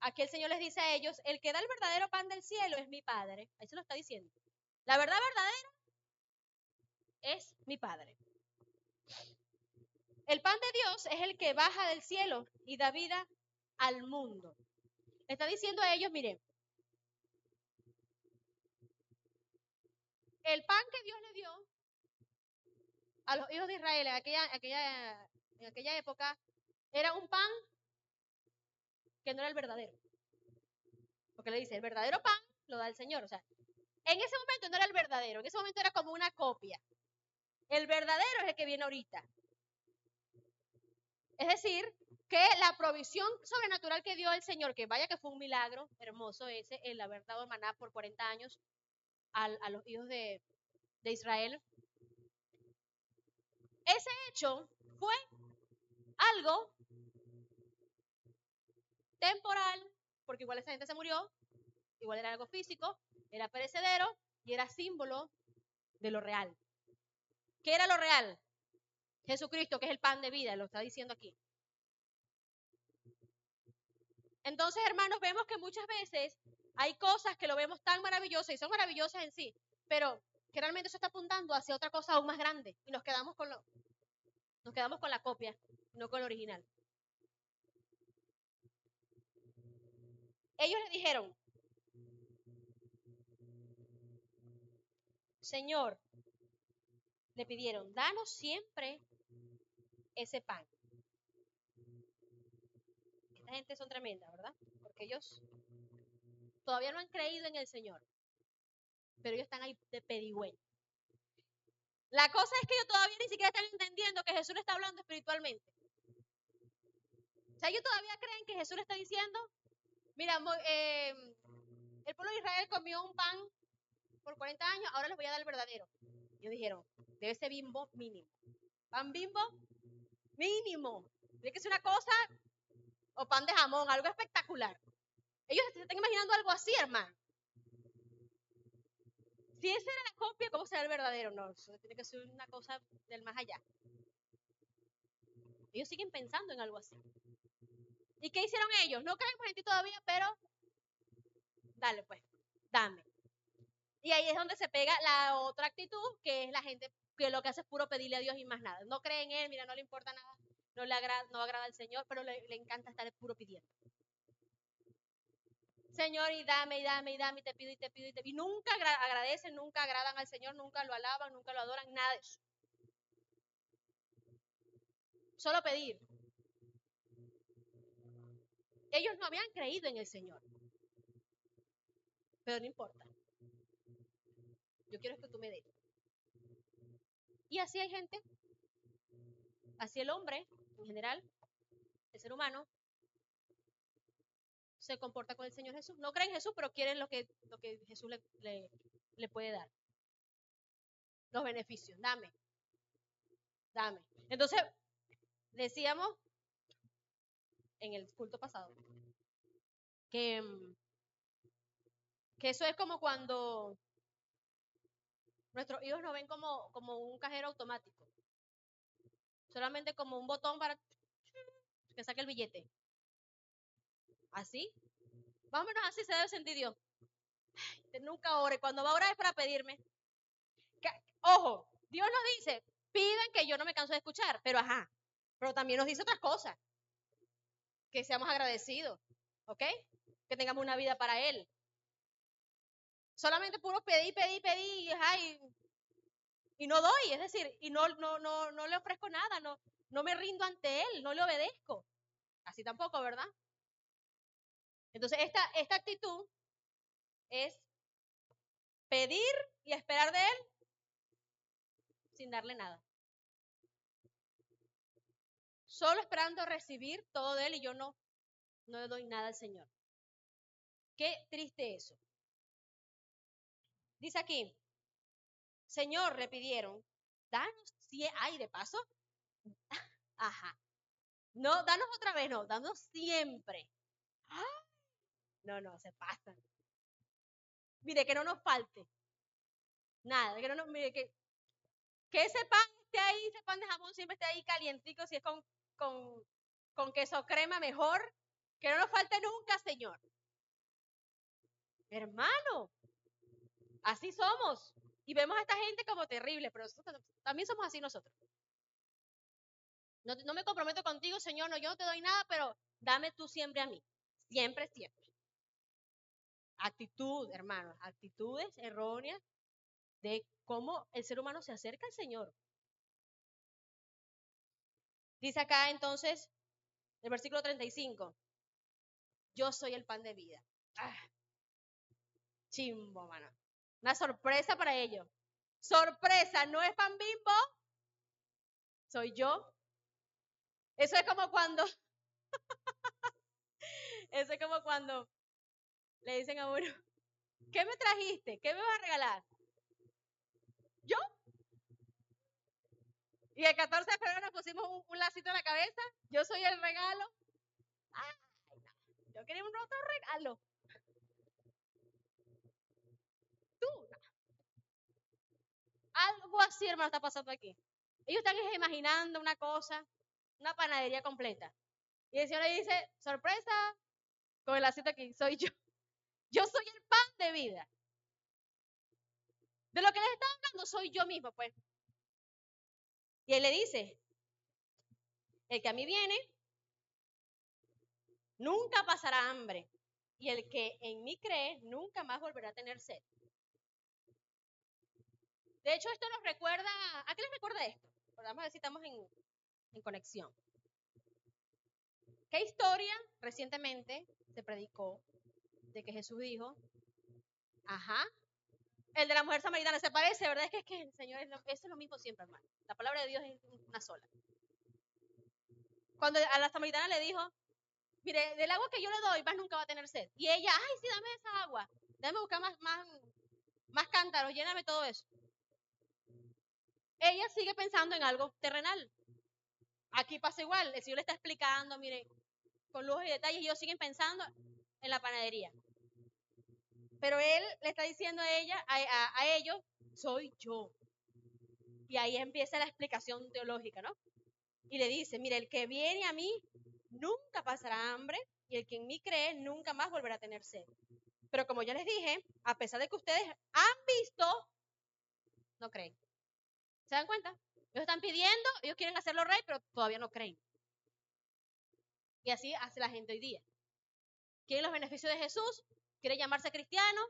aquí el Señor les dice a ellos, el que da el verdadero pan del cielo es mi Padre. Ahí se lo está diciendo. La verdad verdadera es mi Padre. El pan de Dios es el que baja del cielo y da vida al mundo. Está diciendo a ellos, miren, el pan que Dios le dio a los hijos de Israel en aquella época era un pan que no era el verdadero. Porque le dice, el verdadero pan lo da el Señor. O sea, en ese momento no era el verdadero, en ese momento era como una copia. El verdadero es el que viene ahorita. Es decir, que la provisión sobrenatural que dio el Señor, que vaya que fue un milagro hermoso ese, el haber dado maná por 40 años a los hijos de Israel. Ese hecho fue algo temporal, porque igual esa gente se murió, igual era algo físico, era perecedero y era símbolo de lo real. ¿Qué era lo real? Jesucristo, que es el pan de vida, lo está diciendo aquí. Entonces, hermanos, vemos que muchas veces hay cosas que lo vemos tan maravillosas y son maravillosas en sí, pero que realmente eso está apuntando hacia otra cosa aún más grande y nos quedamos con la copia, no con lo original. Ellos le dijeron, Señor, le pidieron, danos siempre ese pan. Esta gente son tremendas, ¿verdad? Porque ellos todavía no han creído en el Señor, pero ellos están ahí de pedigüeño. La cosa es que ellos todavía ni siquiera están entendiendo que Jesús le está hablando espiritualmente. O sea, ellos todavía creen que Jesús le está diciendo, mira, el pueblo de Israel comió un pan por 40 años, ahora les voy a dar el verdadero. Ellos dijeron, debe ser Bimbo mínimo. Pan Bimbo mínimo. Tiene que ser una cosa, o pan de jamón, algo espectacular. Ellos se están imaginando algo así, hermano. Si esa era la copia, ¿cómo será el verdadero? No, eso tiene que ser una cosa del más allá. Ellos siguen pensando en algo así. ¿Y qué hicieron ellos? No creemos en ti todavía, pero dale pues, dame. Y ahí es donde se pega la otra actitud, que es la gente que lo que hace es puro pedirle a Dios y más nada. No cree en Él, mira, no le importa nada, no agrada al Señor, pero le encanta estar puro pidiendo. Señor, y dame, y dame, y dame, y te pido, y te pido, y te pido. Y nunca agradecen, nunca agradan al Señor, nunca lo alaban, nunca lo adoran, nada de eso. Solo pedir. Ellos no habían creído en el Señor. pero no importa. Yo quiero que tú me des. Y así hay gente, así el hombre, en general, el ser humano, se comporta con el Señor Jesús. No creen en Jesús, pero quieren lo que Jesús le puede dar. Los beneficios, dame. Entonces, decíamos en el culto pasado que, que eso es como cuando nuestros hijos nos ven como un cajero automático. Solamente como un botón para que saque el billete. Así. Más o menos así se debe sentir Dios. Nunca ore. Cuando va a orar es para pedirme. Ojo, Dios nos dice, pidan que yo no me canso de escuchar, pero ajá. Pero también nos dice otras cosas. Que seamos agradecidos, ¿ok? Que tengamos una vida para Él. Solamente puro pedir, y no doy, es decir, y no le ofrezco nada, no me rindo ante Él, no le obedezco. Así tampoco, ¿verdad? Entonces, esta actitud es pedir y esperar de Él sin darle nada. Solo esperando recibir todo de Él y yo no le doy nada al Señor. Qué triste eso. Dice aquí, Señor, le pidieron, danos, ay, de paso, ajá. No, danos otra vez, no, danos siempre. ¡Ah! No, se pasan. Mire, que no nos falte. Nada, que no nos, mire, que ese pan esté ahí, ese pan de jamón siempre esté ahí calientico, si es con queso crema mejor, que no nos falte nunca, Señor. Hermano, así somos. Y vemos a esta gente como terrible, pero nosotros, también somos así nosotros. No me comprometo contigo, Señor, no, yo no te doy nada, pero dame tú siempre a mí. Siempre, siempre. Actitud, hermanos, actitudes erróneas de cómo el ser humano se acerca al Señor. Dice acá entonces, el versículo 35, yo soy el pan de vida. Ah, chimbo, mano. Una sorpresa para ellos. Sorpresa, no es pan Bimbo, soy yo. Eso es como cuando, le dicen a uno, ¿qué me trajiste? ¿Qué me vas a regalar? ¿Yo? Y el 14 de febrero nos pusimos un lacito en la cabeza. Yo soy el regalo. Ay, no. Yo quería un otro regalo. Tú, no. Algo así, hermano, está pasando aquí. Ellos están imaginando una cosa, una panadería completa. Y el Señor le dice, sorpresa, con el lacito aquí, soy yo. Yo soy el pan de vida. De lo que les está hablando soy yo mismo, pues. Y él le dice, el que a mí viene, nunca pasará hambre. Y el que en mí cree, nunca más volverá a tener sed. De hecho, esto nos recuerda, ¿a qué les recuerda esto? Vamos a ver si estamos en conexión. ¿Qué historia recientemente se predicó de que Jesús dijo, ajá, el de la mujer samaritana se parece, ¿verdad? Es que el Señor eso es lo mismo siempre, hermano. La palabra de Dios es una sola. Cuando a la samaritana le dijo, mire, del agua que yo le doy, más nunca va a tener sed. Y ella, ay, sí, dame esa agua. Déjame buscar más cántaros, lléname todo eso. Ella sigue pensando en algo terrenal. Aquí pasa igual, el Señor le está explicando, mire, con lujos y detalles, y ellos siguen pensando en la panadería. Pero Él le está diciendo a ella, a ellos, soy yo. Y ahí empieza la explicación teológica, ¿no? Y le dice, mire, el que viene a mí nunca pasará hambre, y el que en mí cree nunca más volverá a tener sed. Pero como ya les dije, a pesar de que ustedes han visto, no creen. ¿Se dan cuenta? Ellos están pidiendo, ellos quieren hacerlo rey, pero todavía no creen. Y así hace la gente hoy día. Quiere los beneficios de Jesús, quiere llamarse cristiano,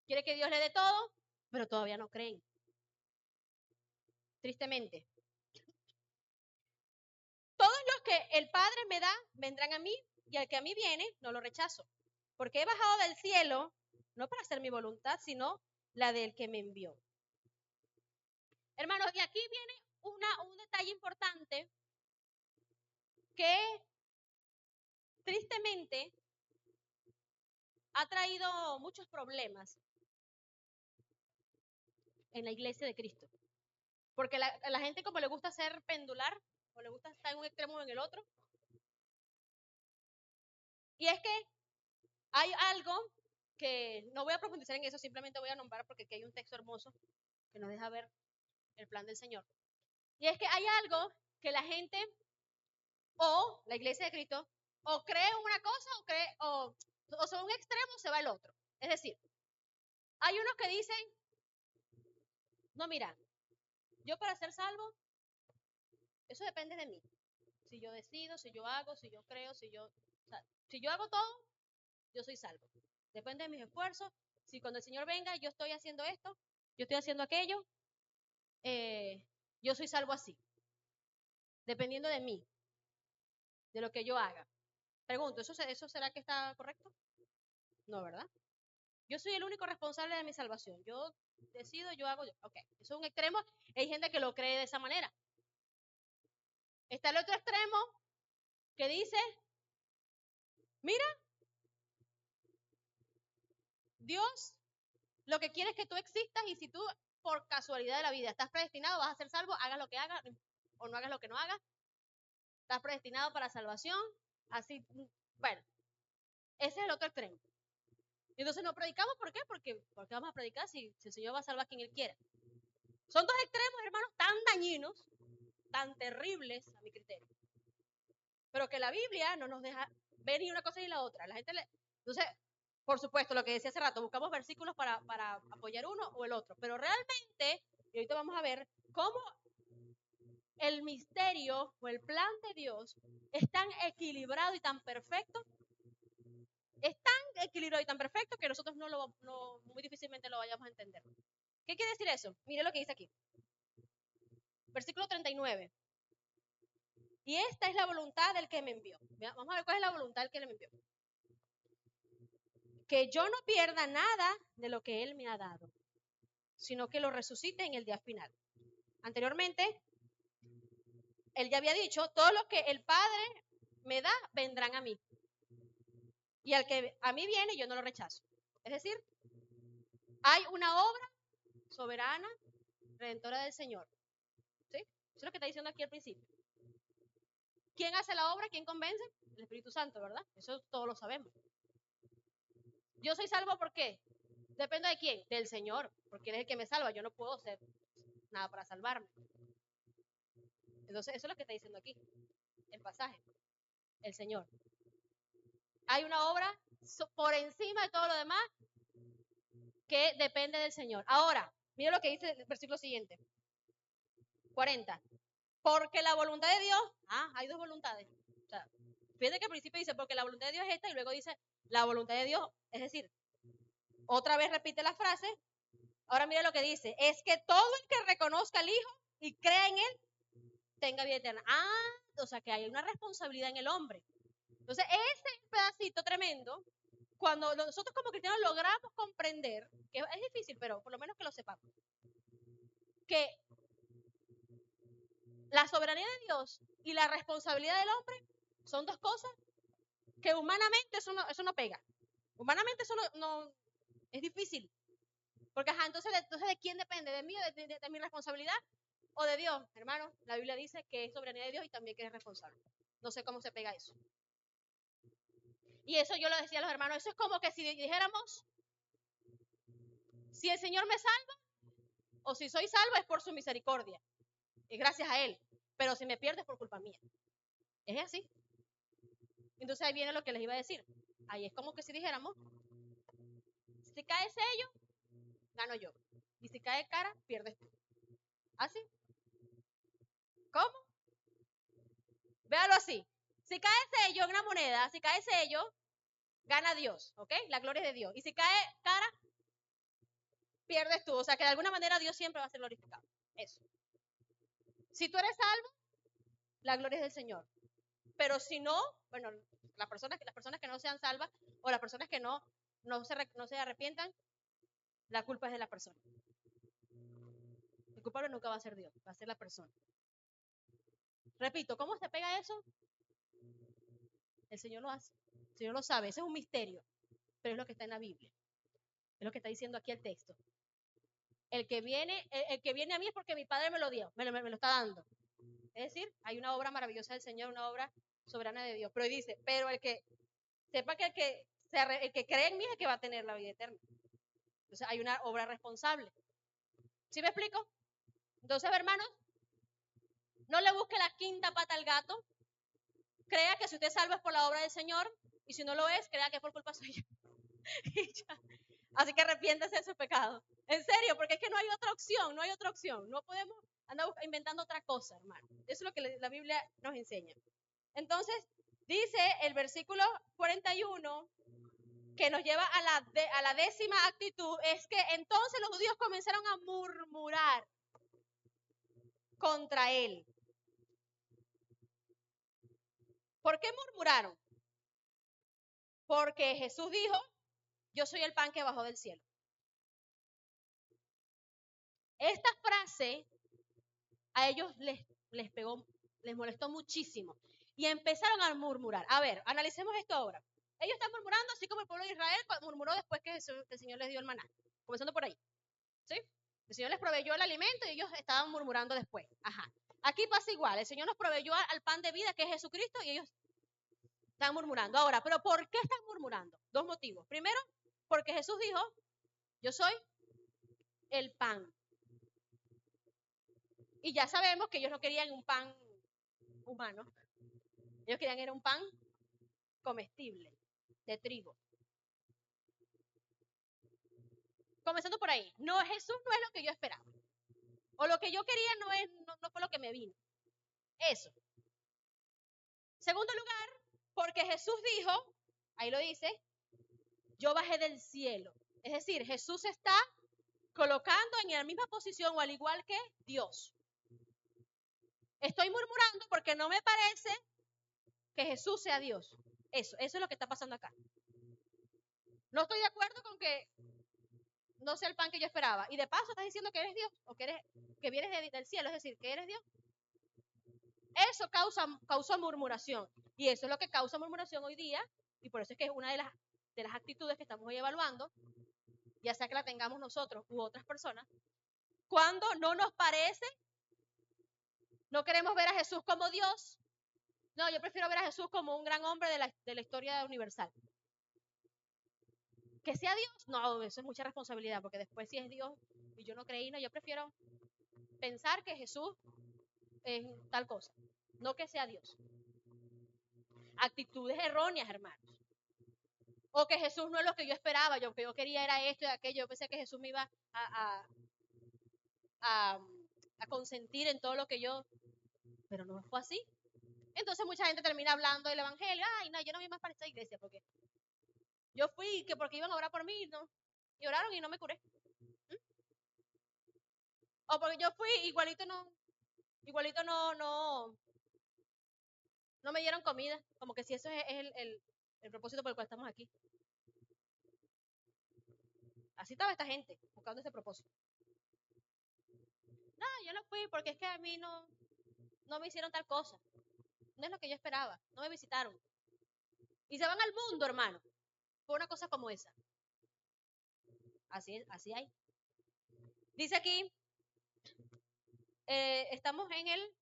quiere que Dios le dé todo, pero todavía no creen. Tristemente. Todos los que el Padre me da, vendrán a mí, y al que a mí viene, no lo rechazo. Porque he bajado del cielo no para hacer mi voluntad, sino la del que me envió. Hermanos, y aquí viene un detalle importante que tristemente ha traído muchos problemas en la iglesia de Cristo. Porque la gente como le gusta ser pendular, o le gusta estar en un extremo o en el otro. Y es que hay algo que no voy a profundizar en eso, simplemente voy a nombrar porque aquí hay un texto hermoso que nos deja ver el plan del Señor. Y es que hay algo que la gente o la iglesia de Cristo o cree una cosa o son un extremo o se va el otro. Es decir, hay unos que dicen, no, mira, yo para ser salvo, eso depende de mí. Si yo decido, si yo hago, si yo creo, si yo hago todo, yo soy salvo. Depende de mis esfuerzos. Si cuando el Señor venga yo estoy haciendo esto, yo estoy haciendo aquello, yo soy salvo así. Dependiendo de mí, de lo que yo haga. Pregunto, ¿eso será que está correcto? No, ¿verdad? Yo soy el único responsable de mi salvación. Yo decido, yo hago, ok. Eso es un extremo. Hay gente que lo cree de esa manera. Está el otro extremo que dice, mira, Dios lo que quiere es que tú existas y si tú por casualidad de la vida estás predestinado, vas a ser salvo, hagas lo que hagas o no hagas lo que no hagas, estás predestinado para salvación, así, bueno, ese es el otro extremo. Entonces no predicamos, ¿por qué? Porque vamos a predicar si el Señor va a salvar a quien Él quiera. Son dos extremos, hermanos, tan dañinos, tan terribles a mi criterio. Pero que la Biblia no nos deja ver ni una cosa ni la otra. La gente Entonces, por supuesto, lo que decía hace rato, buscamos versículos para apoyar uno o el otro. Pero realmente, y ahorita vamos a ver cómo el misterio o el plan de Dios es tan equilibrado y tan perfecto. Es tan equilibrado y tan perfecto que nosotros muy difícilmente lo vayamos a entender. ¿Qué quiere decir eso? Mire lo que dice aquí. Versículo 39. Y esta es la voluntad del que me envió. Vamos a ver cuál es la voluntad del que me envió. Que yo no pierda nada de lo que Él me ha dado, sino que lo resucite en el día final. Anteriormente, Él ya había dicho, todo lo que el Padre me da, vendrán a mí. Y al que a mí viene, yo no lo rechazo. Es decir, hay una obra soberana, redentora del Señor. ¿Sí? Eso es lo que está diciendo aquí al principio. ¿Quién hace la obra? ¿Quién convence? El Espíritu Santo, ¿verdad? Eso todos lo sabemos. Yo soy salvo ¿por qué? Depende de quién, del Señor, porque Él es el que me salva. Yo no puedo hacer nada para salvarme. Entonces, eso es lo que está diciendo aquí, el pasaje, el Señor. Hay una obra por encima de todo lo demás que depende del Señor. Ahora, mira lo que dice el versículo siguiente. 40. Porque la voluntad de Dios, hay dos voluntades. O sea, fíjate que al principio dice, porque la voluntad de Dios es esta, y luego dice, la voluntad de Dios, es decir, otra vez repite la frase. Ahora mira lo que dice, es que todo el que reconozca al Hijo y crea en Él, tenga vida eterna. O sea que hay una responsabilidad en el hombre. Entonces, ese pedacito tremendo, cuando nosotros como cristianos logramos comprender, que es difícil, pero por lo menos que lo sepamos, que la soberanía de Dios y la responsabilidad del hombre son dos cosas que humanamente eso no pega. Humanamente eso no es difícil. Porque, entonces ¿de quién depende? ¿De mí, de mi responsabilidad o de Dios? Hermano, la Biblia dice que es soberanía de Dios y también que es responsable. No sé cómo se pega eso. Y eso yo lo decía a los hermanos, eso es como que si dijéramos, si el Señor me salva, o si soy salvo es por su misericordia, es gracias a Él, pero si me pierdo es por culpa mía. Es así. Entonces ahí viene lo que les iba a decir. Ahí es como que si dijéramos, si cae sello, gano yo. Y si cae cara, pierdes tú. ¿Así? ¿Cómo? Véalo así. Si cae sello en una moneda, si cae sello, gana Dios, ¿ok? La gloria es de Dios. Y si cae cara, pierdes tú. O sea que de alguna manera Dios siempre va a ser glorificado. Eso. Si tú eres salvo, la gloria es del Señor. Pero si no, bueno, las personas que no sean salvas o las personas que no no se arrepientan, la culpa es de la persona. El culpable nunca va a ser Dios, va a ser la persona. Repito, ¿cómo se pega eso? El Señor lo hace. El Señor lo sabe, ese es un misterio, pero es lo que está en la Biblia. Es lo que está diciendo aquí el texto. El que viene a mí es porque mi Padre me lo dio, me lo está dando. Es decir, hay una obra maravillosa del Señor, una obra soberana de Dios. Pero dice, pero el que sepa que el que cree en mí es el que va a tener la vida eterna. Entonces hay una obra responsable. ¿Sí me explico? Entonces, hermanos, no le busque la quinta pata al gato. Crea que si usted es salvo es por la obra del Señor. Y si no lo es, crea que es por culpa suya. Así que arrepiéntese de su pecado. En serio, porque es que no hay otra opción, no hay otra opción. No podemos andar inventando otra cosa, hermano. Eso es lo que la Biblia nos enseña. Entonces, dice el versículo 41, que nos lleva a la décima actitud, es que entonces los judíos comenzaron a murmurar contra él. ¿Por qué murmuraron? Porque Jesús dijo, yo soy el pan que bajó del cielo. Esta frase a ellos les pegó, les molestó muchísimo y empezaron a murmurar. A ver, analicemos esto ahora. Ellos están murmurando así como el pueblo de Israel murmuró después que el Señor les dio el maná, comenzando por ahí. ¿Sí? El Señor les proveyó el alimento y ellos estaban murmurando después. Ajá. Aquí pasa igual, el Señor nos proveyó al pan de vida que es Jesucristo y ellos están murmurando. Ahora, ¿pero por qué están murmurando? Dos motivos. Primero, porque Jesús dijo, yo soy el pan. Y ya sabemos que ellos no querían un pan humano. Ellos querían era un pan comestible, de trigo. Comenzando por ahí. No, Jesús no es lo que yo esperaba. O lo que yo quería no fue lo que me vino. Eso. Segundo lugar, porque Jesús dijo, ahí lo dice, yo bajé del cielo. Es decir, Jesús está colocando en la misma posición o al igual que Dios. Estoy murmurando porque no me parece que Jesús sea Dios. Eso es lo que está pasando acá. No estoy de acuerdo con que no sea el pan que yo esperaba. Y de paso estás diciendo que eres Dios o que vienes del cielo, es decir, que eres Dios. Eso causó murmuración. Y eso es lo que causa murmuración hoy día. Y por eso es que es una de las actitudes que estamos hoy evaluando, ya sea que la tengamos nosotros u otras personas, cuando no nos parece, no queremos ver a Jesús como Dios. No, yo prefiero ver a Jesús como un gran hombre de la historia universal. Que sea Dios, no, eso es mucha responsabilidad, porque después si es Dios y yo no creí, no, yo prefiero pensar que Jesús es tal cosa, no que sea Dios. Actitudes erróneas, hermanos. O que Jesús no es lo que yo esperaba, yo quería era esto y aquello, yo pensé que Jesús me iba a consentir en todo lo que yo, pero no fue así. Entonces mucha gente termina hablando del evangelio, ay no, yo no voy más para esta iglesia, porque yo fui que porque iban a orar por mí, ¿no? Y oraron y no me curé. O porque yo fui, igualito no me dieron comida, como que si eso es el propósito por el cual estamos aquí. Así estaba esta gente, buscando ese propósito. No, yo no fui porque es que a mí no me hicieron tal cosa. No es lo que yo esperaba, no me visitaron. Y se van al mundo, hermano, por una cosa como esa. Así hay. Dice aquí, estamos en el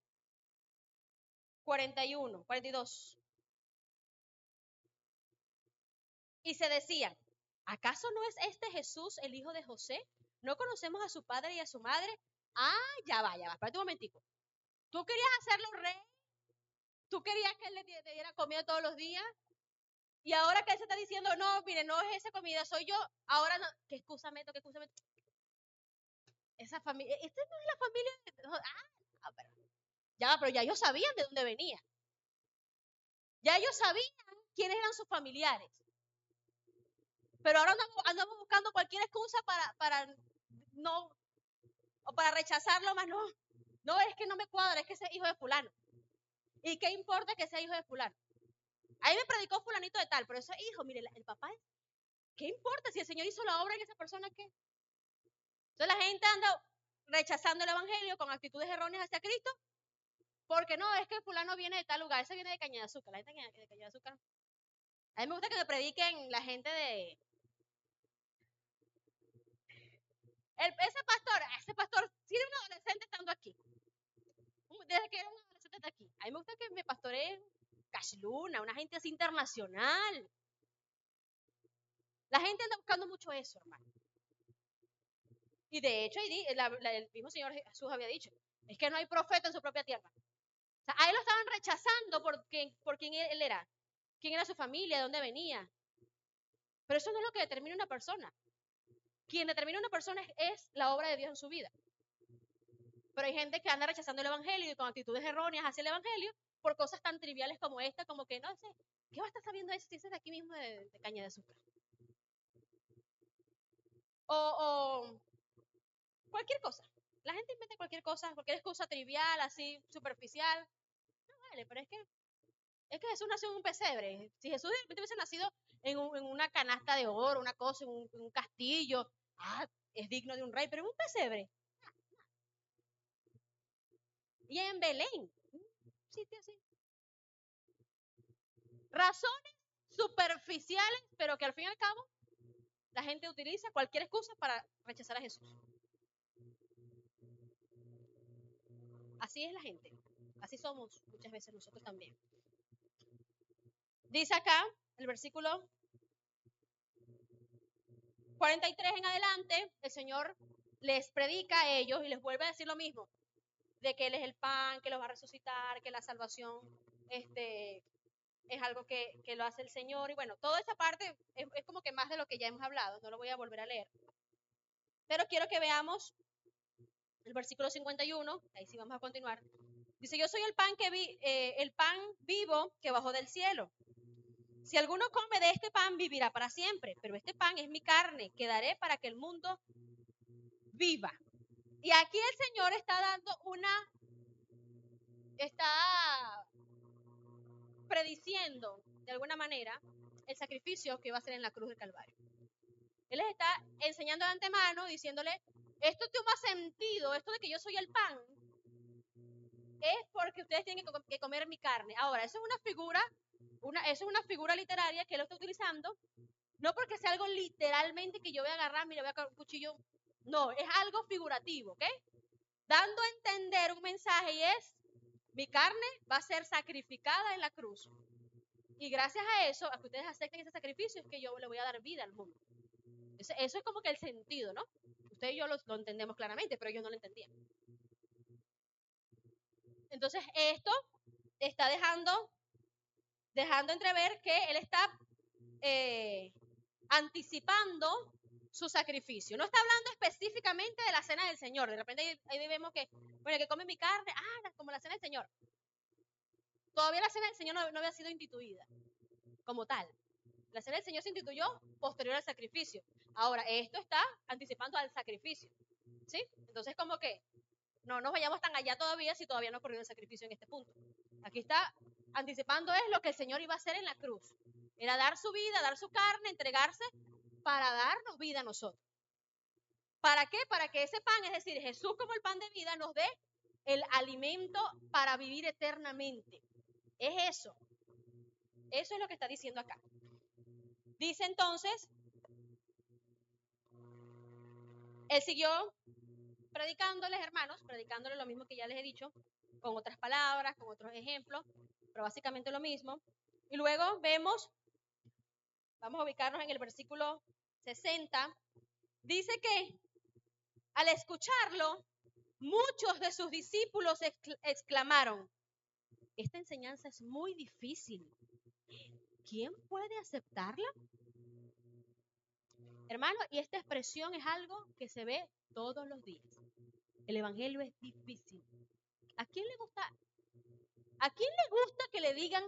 41, 42. Y se decían, ¿acaso no es este Jesús el hijo de José? ¿No conocemos a su padre y a su madre? Ah, ya va, espérate un momentico. ¿Tú querías hacerlo rey? ¿Tú querías que él le diera comida todos los días? Y ahora que él se está diciendo, no, mire, no es esa comida, soy yo. Ahora no, ¿qué excusa meto? Esa familia, esta no es la familia pero ya ellos sabían de dónde venía. Ya ellos sabían quiénes eran sus familiares. Pero ahora andamos buscando cualquier excusa para no, o para rechazarlo, más no, es que no me cuadra, es que ese es hijo de fulano. ¿Y qué importa que sea hijo de fulano? Ahí me predicó fulanito de tal, pero ese hijo, mire, el papá ¿Qué importa si el Señor hizo la obra en esa persona? ¿Qué? Entonces la gente anda rechazando el evangelio con actitudes erróneas hacia Cristo, porque no, es que fulano viene de tal lugar, ese viene de Caña de Azúcar, la gente de Caña de Azúcar. A mí me gusta que me prediquen la gente de... ese pastor tiene un adolescente estando aquí. Desde que era un adolescente está aquí. A mí me gusta que me pastoreen Cash Luna, una gente así internacional. La gente anda buscando mucho eso, hermano. Y de hecho, el mismo Señor Jesús había dicho, es que no hay profeta en su propia tierra. O sea, a él lo estaban rechazando por quién él era, quién era su familia, de dónde venía. Pero eso no es lo que determina una persona. Quien determina una persona es la obra de Dios en su vida. Pero hay gente que anda rechazando el evangelio y con actitudes erróneas hacia el evangelio por cosas tan triviales como esta, como que no sé, ¿qué va a estar sabiendo eso si ese es de aquí mismo de Caña de Azúcar? O cualquier cosa. La gente inventa cualquier cosa, cualquier excusa trivial, así, superficial. No vale, pero es que Jesús nació en un pesebre. Si Jesús de repente hubiese nacido en una canasta de oro, una cosa, en un castillo, es digno de un rey, pero en un pesebre. Y en Belén, un sitio así. Razones superficiales, pero que al fin y al cabo la gente utiliza cualquier excusa para rechazar a Jesús. Así es la gente. Así somos muchas veces nosotros también. Dice acá, el versículo 43 en adelante, el Señor les predica a ellos y les vuelve a decir lo mismo, de que Él es el pan, que los va a resucitar, que la salvación es algo que lo hace el Señor. Y bueno, toda esa parte es como que más de lo que ya hemos hablado, no lo voy a volver a leer. Pero quiero que veamos el versículo 51, ahí sí vamos a continuar. Dice, yo soy el pan vivo que bajó del cielo. Si alguno come de este pan, vivirá para siempre. Pero este pan es mi carne, que daré para que el mundo viva. Y aquí el Señor está está prediciendo, de alguna manera, el sacrificio que va a hacer en la cruz del Calvario. Él les está enseñando de antemano, diciéndole, esto toma sentido, esto de que yo soy el pan, es porque ustedes tienen que comer mi carne. Ahora, eso es una figura literaria que él está utilizando, no porque sea algo literalmente que yo voy a agarrar, mira, voy a agarrar un cuchillo. No, es algo figurativo, ¿ok? Dando a entender un mensaje y es, mi carne va a ser sacrificada en la cruz. Y gracias a eso, a que ustedes acepten ese sacrificio, es que yo le voy a dar vida al mundo. Eso es como que el sentido, ¿no? Ustedes y yo lo entendemos claramente, pero ellos no lo entendían. Entonces, esto está dejando entrever que él está anticipando su sacrificio. No está hablando específicamente de la cena del Señor. De repente ahí vemos que, bueno, que come mi carne, como la cena del Señor. Todavía la cena del Señor no había sido instituida como tal. La cena del Señor se instituyó posterior al sacrificio. Ahora, esto está anticipando al sacrificio. ¿Sí? Entonces, como que no nos vayamos tan allá todavía si todavía no ocurrió el sacrificio en este punto. Aquí está anticipando es lo que el Señor iba a hacer en la cruz. Era dar su vida, dar su carne, entregarse para darnos vida a nosotros. ¿Para qué? Para que ese pan, es decir, Jesús como el pan de vida, nos dé el alimento para vivir eternamente. Es eso. Eso es lo que está diciendo acá. Dice entonces, él siguió predicándoles, hermanos, predicándoles lo mismo que ya les he dicho, con otras palabras, con otros ejemplos, pero básicamente lo mismo. Y luego vemos, vamos a ubicarnos en el versículo 60, dice que al escucharlo, muchos de sus discípulos exclamaron, esta enseñanza es muy difícil. ¿Quién puede aceptarla? Hermano, y esta expresión es algo que se ve todos los días. El evangelio es difícil. ¿A quién le gusta que le digan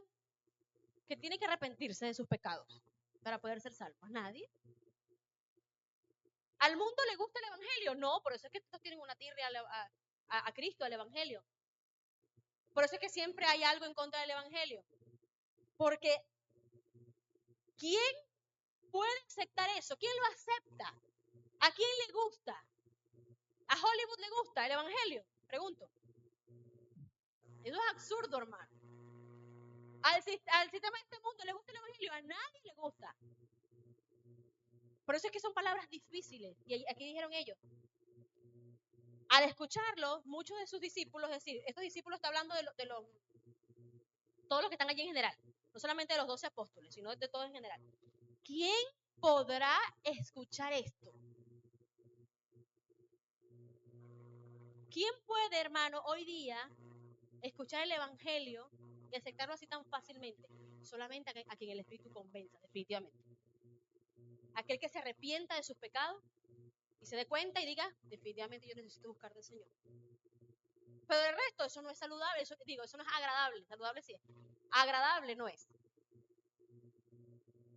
que tiene que arrepentirse de sus pecados para poder ser salvo? ¿A nadie? ¿Al mundo le gusta el evangelio? No, por eso es que estos tienen una tirria a Cristo, al evangelio. Por eso es que siempre hay algo en contra del evangelio. Porque ¿quién puede aceptar eso? ¿Quién lo acepta? ¿A quién le gusta? ¿A Hollywood le gusta el evangelio? Pregunto. Eso es absurdo, hermano. Al sistema de este mundo le gusta el evangelio, a nadie le gusta. Por eso es que son palabras difíciles. Y aquí dijeron ellos. Al escucharlo, muchos de sus discípulos, es decir, estos discípulos está hablando de todos los que están allí en general, no solamente de los 12 apóstoles, sino de todos en general. ¿Quién podrá escuchar esto? ¿Quién puede, hermano, hoy día escuchar el evangelio y aceptarlo así tan fácilmente? Solamente a quien el Espíritu convenza, definitivamente. Aquel que se arrepienta de sus pecados y se dé cuenta y diga, definitivamente yo necesito buscar del Señor. Pero el resto, eso no es saludable, eso no es agradable. Saludable sí es. Agradable no es.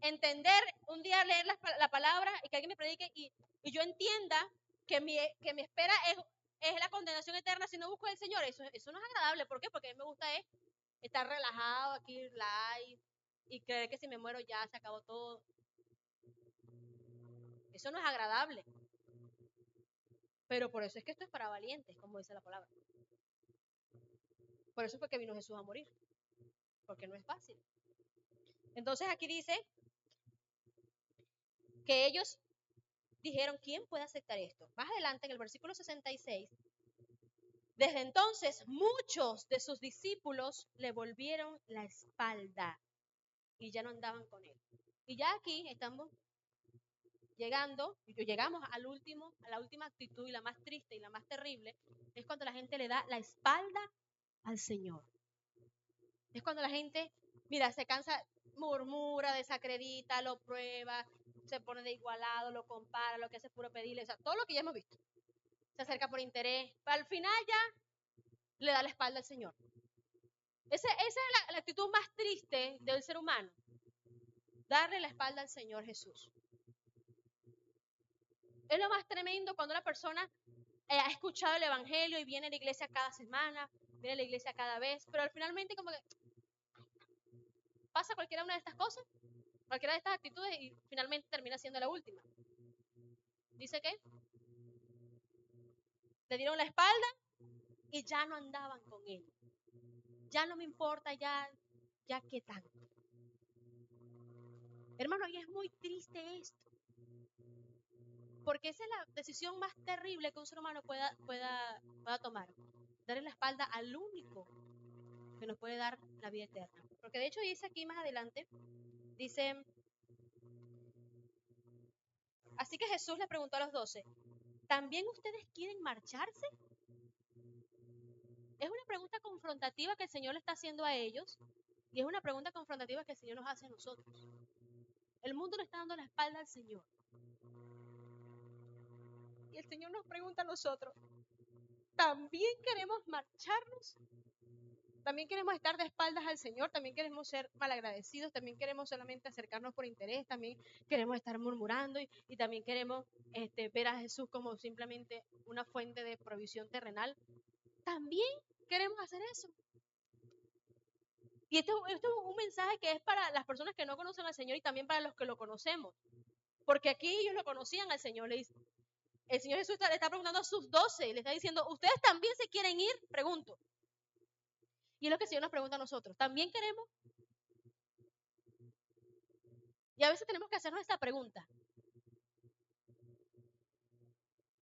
Entender, un día leer la palabra y que alguien me predique y yo entienda que mi espera es la condenación eterna si no busco al Señor. Eso no es agradable. ¿Por qué? Porque a mí me gusta estar relajado aquí, live, y creer que si me muero ya se acabó todo. Eso no es agradable. Pero por eso es que esto es para valientes, como dice la palabra. Por eso fue que vino Jesús a morir. Porque no es fácil. Entonces aquí dice que ellos dijeron, ¿quién puede aceptar esto? Más adelante, en el versículo 66, desde entonces muchos de sus discípulos le volvieron la espalda y ya no andaban con él. Y ya aquí estamos llegamos a la última actitud y la más triste y la más terrible, es cuando la gente le da la espalda al Señor. Es cuando la gente, mira, se cansa, murmura, desacredita, lo prueba, se pone de igualado, lo compara, lo que hace es puro pedirle, o sea, todo lo que ya hemos visto. Se acerca por interés, pero al final ya le da la espalda al Señor. Esa es la actitud más triste del ser humano, darle la espalda al Señor Jesús. Es lo más tremendo cuando una persona ha escuchado el evangelio y viene a la iglesia cada semana, viene a la iglesia cada vez, pero finalmente como que pasa cualquiera una de estas cosas, cualquiera de estas actitudes y finalmente termina siendo la última. Dice que le dieron la espalda y ya no andaban con él. Ya no me importa, ya qué tanto. Hermano, y es muy triste esto. Porque esa es la decisión más terrible que un ser humano pueda tomar. Darle la espalda al único que nos puede dar la vida eterna. Porque de hecho dice aquí más adelante, dice, así que Jesús le preguntó a los 12, ¿también ustedes quieren marcharse? Es una pregunta confrontativa que el Señor le está haciendo a ellos y es una pregunta confrontativa que el Señor nos hace a nosotros. El mundo le está dando la espalda al Señor. Y el Señor nos pregunta a nosotros, ¿también queremos marcharnos? También queremos estar de espaldas al Señor, también queremos ser malagradecidos, también queremos solamente acercarnos por interés, también queremos estar murmurando y también queremos ver a Jesús como simplemente una fuente de provisión terrenal. También queremos hacer eso. Y esto es un mensaje que es para las personas que no conocen al Señor y también para los que lo conocemos. Porque aquí ellos lo conocían al Señor. El Señor Jesús le está preguntando a sus 12, le está diciendo, ¿ustedes también se quieren ir? Pregunto. Y es lo que el Señor nos pregunta a nosotros. ¿También queremos? Y a veces tenemos que hacernos esta pregunta.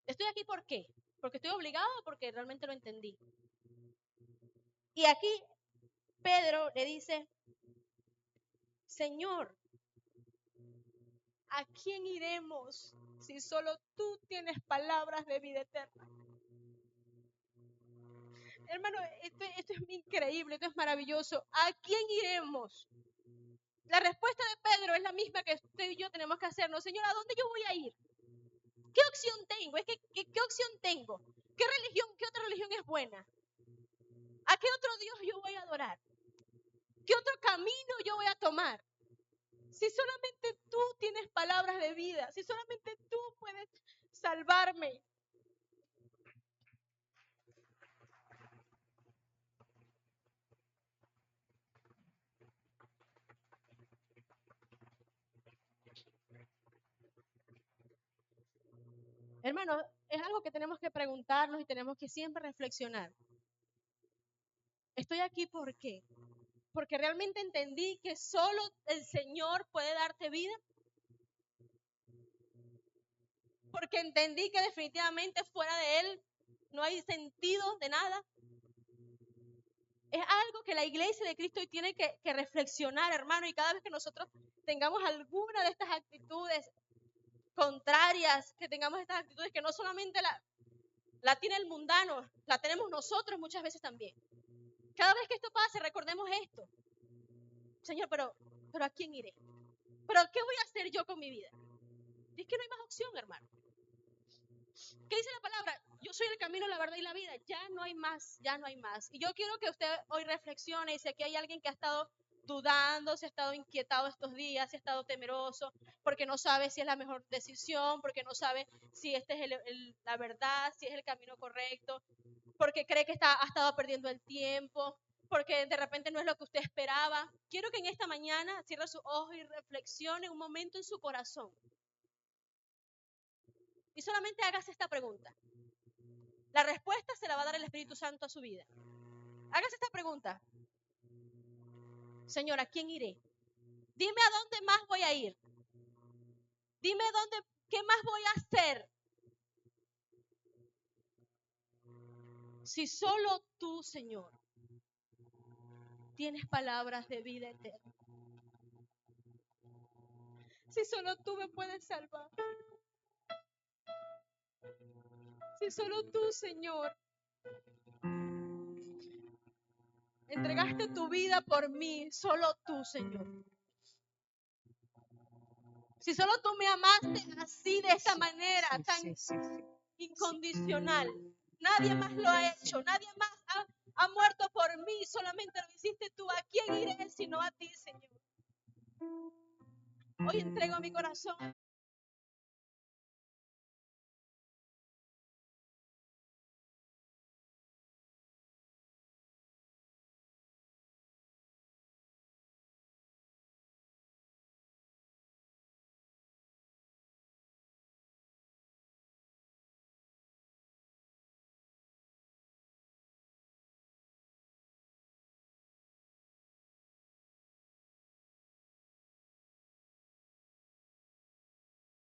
¿Estoy aquí por qué? ¿Porque estoy obligado o porque realmente lo entendí? Y aquí Pedro le dice, Señor, ¿a quién iremos si solo tú tienes palabras de vida eterna? Hermano, esto es increíble, esto es maravilloso. ¿A quién iremos? La respuesta de Pedro es la misma que usted y yo tenemos que hacernos. Señor, ¿a dónde yo voy a ir? ¿Qué opción tengo? ¿Qué opción tengo? ¿Qué otra religión es buena? ¿A qué otro Dios yo voy a adorar? ¿Qué otro camino yo voy a tomar? Si solamente tú tienes palabras de vida, si solamente tú puedes salvarme. Hermano, es algo que tenemos que preguntarnos y tenemos que siempre reflexionar. ¿Estoy aquí por qué? Porque realmente entendí que solo el Señor puede darte vida. Porque entendí que definitivamente fuera de Él no hay sentido de nada. Es algo que la iglesia de Cristo hoy tiene que reflexionar, hermano, y cada vez que nosotros tengamos alguna de estas actitudes contrarias, que tengamos estas actitudes que no solamente la tiene el mundano, la tenemos nosotros muchas veces también. Cada vez que esto pase, recordemos esto. Señor, pero ¿a quién iré? ¿Pero qué voy a hacer yo con mi vida? Y es que no hay más opción, hermano. ¿Qué dice la palabra? Yo soy el camino, la verdad y la vida. Ya no hay más, ya no hay más. Y yo quiero que usted hoy reflexione y si aquí hay alguien que ha estado dudando, si ha estado inquietado estos días, si ha estado temeroso, porque no sabe si es la mejor decisión, porque no sabe si esta es la verdad, si es el camino correcto, porque cree que ha estado perdiendo el tiempo, porque de repente no es lo que usted esperaba. Quiero que en esta mañana cierre sus ojos y reflexione un momento en su corazón. Y solamente hágase esta pregunta. La respuesta se la va a dar el Espíritu Santo a su vida. Hágase esta pregunta. Señor, ¿a quién iré? Dime a dónde más voy a ir. Dime qué más voy a hacer. Si solo tú, Señor, tienes palabras de vida eterna. Si solo tú me puedes salvar. Si solo tú, Señor, entregaste tu vida por mí, solo tú, Señor. Si solo tú me amaste así, de esta manera, tan incondicional. Nadie más lo ha hecho, nadie más ha muerto por mí, solamente lo hiciste tú. ¿A quién iré sino a ti, Señor? Hoy entrego mi corazón.